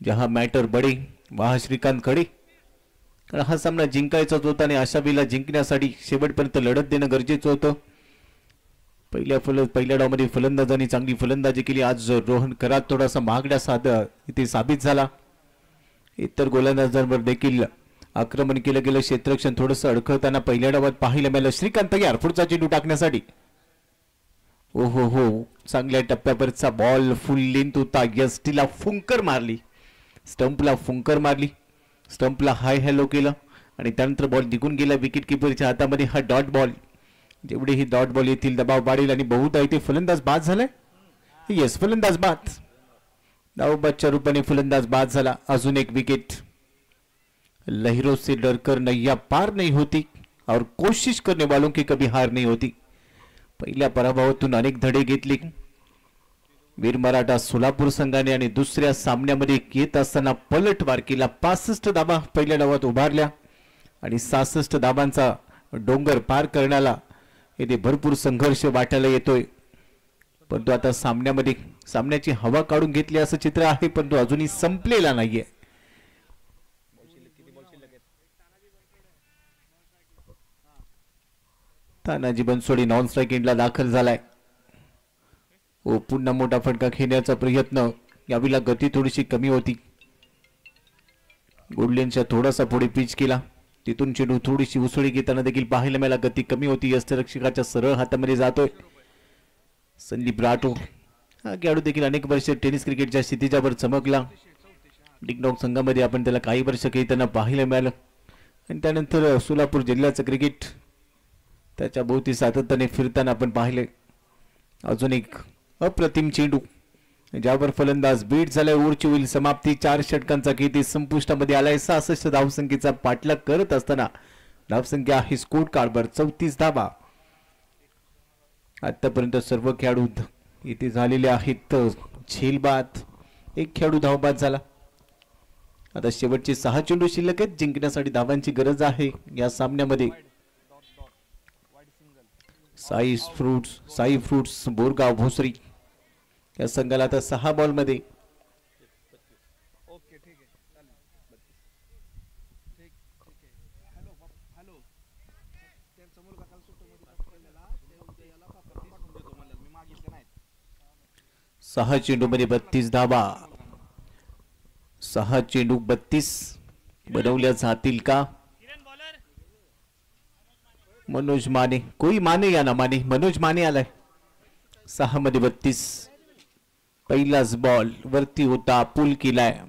जहा मॅटर बडे वहा श्रीकांत खडे. कारण हा सामना जिंकायचाच होता आणि अशा वेळेला जिंकण्यासाठी शेवटपर्यंत लढत देणं गरजेचं होतं. पहिल्या डावमध्ये फलंदाजांनी चांगली फलंदाजी केली. आज रोहन करात थोडासा महागडा इथे साबित झाला. इतर गोलंदाजांवर देखील आक्रमण केलं गेलं. क्षेत्ररक्षण थोडंसं अडखळताना पहिल्या डावात पाहायला मिळालं. श्रीकांत तयार पुढचा चेंडू टाकण्यासाठी. हो चांगल्या टप्प्यावरचा बॉल, फुल लेंथ होता. यष्टीला फुंकर मारली, स्टंपला फुंकर मारली, स्टंपला हाय हॅलो केलं आणि त्यानंतर बॉल निघून गेला विकेट किपरच्या हातामध्ये. हा डॉट बॉल, जेवढे ही डॉट बॉल येतील दबाव वाढेल आणि बहुधा इथे फलंदाज बाद झालाय. येस, फलंदाज बाद, धावबादच्या रूपाने फलंदाज बाद झाला. अजून एक विकेट. लहरों से डरकर नैया पार नहीं होती और कोशिश करने वालों की कभी हार नहीं होती. पहिल्या पराभवातून अनेक धडे घेतले वीर मराठा सोलापूर संघाने आणि दुसऱ्या सामन्यामध्ये येत असताना पलटवार केला. 65 धाबा पहिल्या डावात उभारल्या आणि 66 धाबांचा डोंगर पार करण्याला येथे भरपूर संघर्ष वाटायला येतोय. परंतु आता सामन्याची हवा काढून घेतली असं चित्र आहे, पण तो अजूनही संपलेला नाहीये. तानाजी बनसोडे नॉन स्ट्राइक एंडला दाखल झालाय. पुन्हा मोठा फटका खेळण्याचा प्रयत्न. यावेळेला गती थोडीशी कमी होती. गुडलेनच्या थोडासा पुढे पिच केला, तिथून चेंडू थोडीशी उसळी घेताना देखील पाहायला मिळाला. गती कमी होती. यष्टीरक्षकाच्या सरळ हातामध्ये जातोय. संदीप राठोड हा खेळाडू देखील अनेक वर्ष टेनिस क्रिकेटच्या क्षितिजावर चमकला. डिगडॉग संघामध्ये आपण त्याला काही वर्ष खेळताना पाहायला मिळालं आणि त्यानंतर सोलापूर जिल्ह्याचं क्रिकेट त्याच्या भोवती सातत्याने फिरताना आपण पाहिले. अजून एक अप्रतिम चेंडू ज्यावर फलंदाज बीट झालाय. ओव्हरची होईल समाप्ती. 4 षटकांचा खेळ संपुष्टामध्ये आलाय. 66 धावसंख्येचा पाठलाग करत असताना धावसंख्या आहे स्कोर कार्डवर 34 धावा. आतापर्यंत सर्व खेळाडू इथे झालेले आहेत झेलबाद. एक खेळाडू धावबाद झाला. आता शेवटचे 6 चेंडू शिल्लक आहेत. जिंकण्यासाठी धावांची गरज आहे या सामन्यामध्ये. साई फ्रुट्स बोरगाव भोसरी या संघाला आता 6 बॉल मध्ये 6 चेंडूमध्ये 32 धावा. 6 चेंडू 32 बनवल्या जातील का? मनोज माने, कोई माने या ना माने, मनोज माने आलाय. 6 मध्ये 32. पहिलाच बॉल वरती होता, पुल केलाय.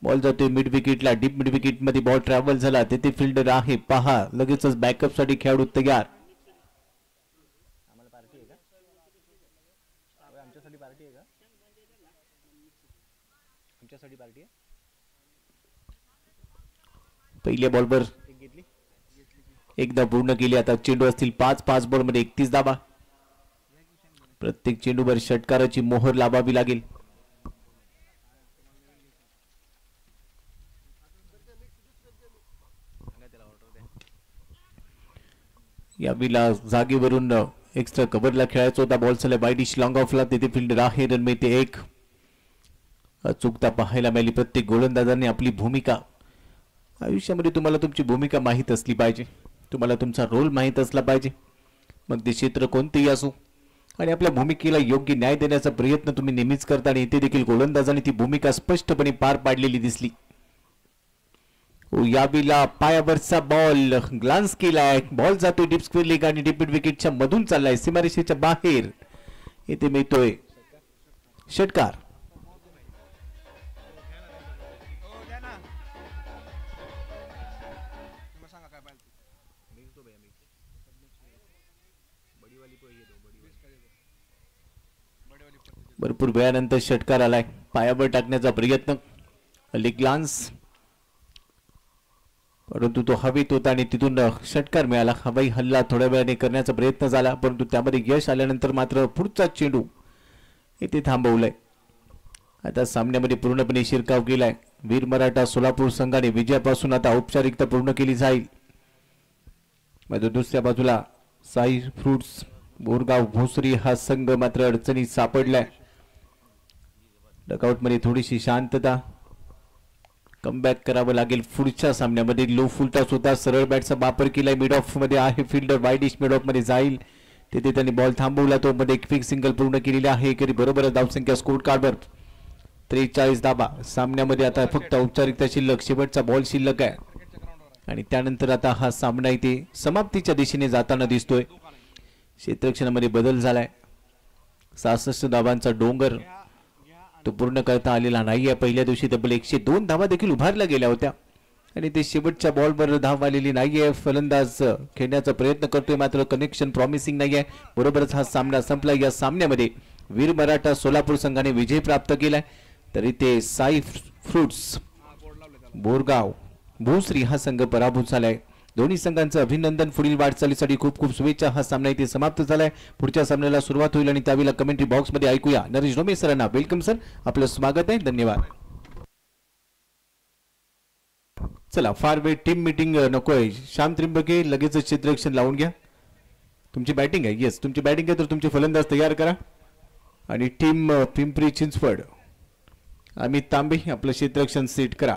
बॉल जातोय मिड विकेटला. डीप मिड विकेट मध्ये बॉल ट्रॅव्हल झाला. तिथे फिल्डर आहे, पहा लगेचच बॅकअप साठी खेळाडू तयार. पहिल्या बॉलवर एकदा पूर्ण केली. आता चेंडू असतील 5 बॉल मध्ये 31 धावा. प्रत्येक चेंडूवर षटकाराची मोहर लावावी लागेल. यावेळेला जागेवरून एक्स्ट्रा कव्हरला खेळायचा होता. बॉल चला बाय डिश लॉंग ऑफला. तिथे फिल्डर आहे. रन मिळते 1. अचूकता पाहायला मिळाली. प्रत्येक गोलंदाजाने आपली भूमिका, आयुष्यामध्ये तुम्हाला तुमची भूमिका माहीत असली पाहिजे. तुम्हाला तुमचा रोल माहीत असला पाहिजे. मग ते क्षेत्र कोणतेही असो. आणि आपल्या भूमिकेला योग्य न्याय देण्याचा प्रयत्न तुम्ही नेहमीच करता. आणि इथे देखील गोलंदाजाने ती भूमिका स्पष्टपणे पार पाडलेली दिसली. यावेळेला पायावरचा बॉल ग्लान्स केलाय. बॉल जातोय डीप स्क्वेअर लेग आणि डीप विकेटच्या मधून चाललाय सीमारेषेच्या बाहेर. इथे मिळतोय षटकार. भरपूर वेळानंतर षटकार आलाय. पायावर टाकण्याचा प्रयत्न, लेग ग्लान्स, परंतु तो हवेत होता आणि तिथून षटकार मिळाला. हवाई हल्ला थोड्या वेळाने करण्याचा प्रयत्न झाला, परंतु त्यामध्ये यश आल्यानंतर मात्र पुढचा चेंडू इथे थांबवलाय. आता सामन्यामध्ये पूर्णपणे शिरकाव केलाय. वीर मराठा सोलापूर संघाने विजयापासून आता औपचारिकता पूर्ण केली जाईल. मात्र दुसऱ्या बाजूला साई फ्रुट्स बोरगाव भोसरी हा संघ मात्र अडचणीत सापडलाय. डकआउट मध्ये थोडीशी शांतता. कमबॅक करावं लागेल पुढच्या सामन्यामध्ये. लो फुलटॉस होता, सरळ बॅटचा वापर केलाय. मिड ऑफ मध्ये आहे fielder, wide dish mid of मध्ये जाईल. तिथे त्यांनी बॉल थांबवला. तो मध्ये एक फिक्स सिंगल पूर्ण केलेला आहे. एकरी बरोबर धावसंख्या स्कोर कार्डवर 43 धावा. सामन्यामध्ये आता फक्त औपचारिकता शिल्लक, शेवटचा बॉल शिल्लक आहे. आणि त्यानंतर आता हा सामना इथे समाप्तीच्या दिशेने जाताना दिसतोय. क्षेत्ररक्षणामध्ये बदल झालाय. 66 धावांचा डोंगर तो पूर्ण करता आलेला नाहीये. पहिल्या दिवशी तब्बल 102 धावा देखील उभारल्या गेल्या होत्या आणि ते शेवटच्या बॉलवर धाव आलेली नाहीये. फलंदाज खेळण्याचा प्रयत्न करतोय, मात्र कनेक्शन प्रॉमिसिंग नाहीये. बरोबरच हा सामना संपला. या सामन्यामध्ये वीर मराठा सोलापूर संघाने विजय प्राप्त केलाय. तर इथे साई फ्रुट्स बोरगाव भोसरी हा संघ पराभूत झालाय. दोन्ही संघांचं अभिनंदन. पुढील वाटचालीसाठी खूप खूप शुभेच्छा. हा सामना इथे समाप्त झालाय. पुढच्या सामन्याला सुरुवात होईल आणि त्यावेळेला कमेंट्री बॉक्स मध्ये ऐकूया नरेश डोमे सरांना. वेलकम सर, आपलं स्वागत आहे. धन्यवाद. चला, फार वेळ टीम मीटिंग नकोय. श्याम त्रिंबके लगेच क्षेत्ररक्षण लावून घ्या. तुमची बॅटिंग आहे. येस, तुमची बॅटिंग आहे तर तुमचे फलंदाज तयार करा. आणि टीम पिंपरी चिंचवड अमित तांबे आपलं क्षेत्ररक्षण सेट करा.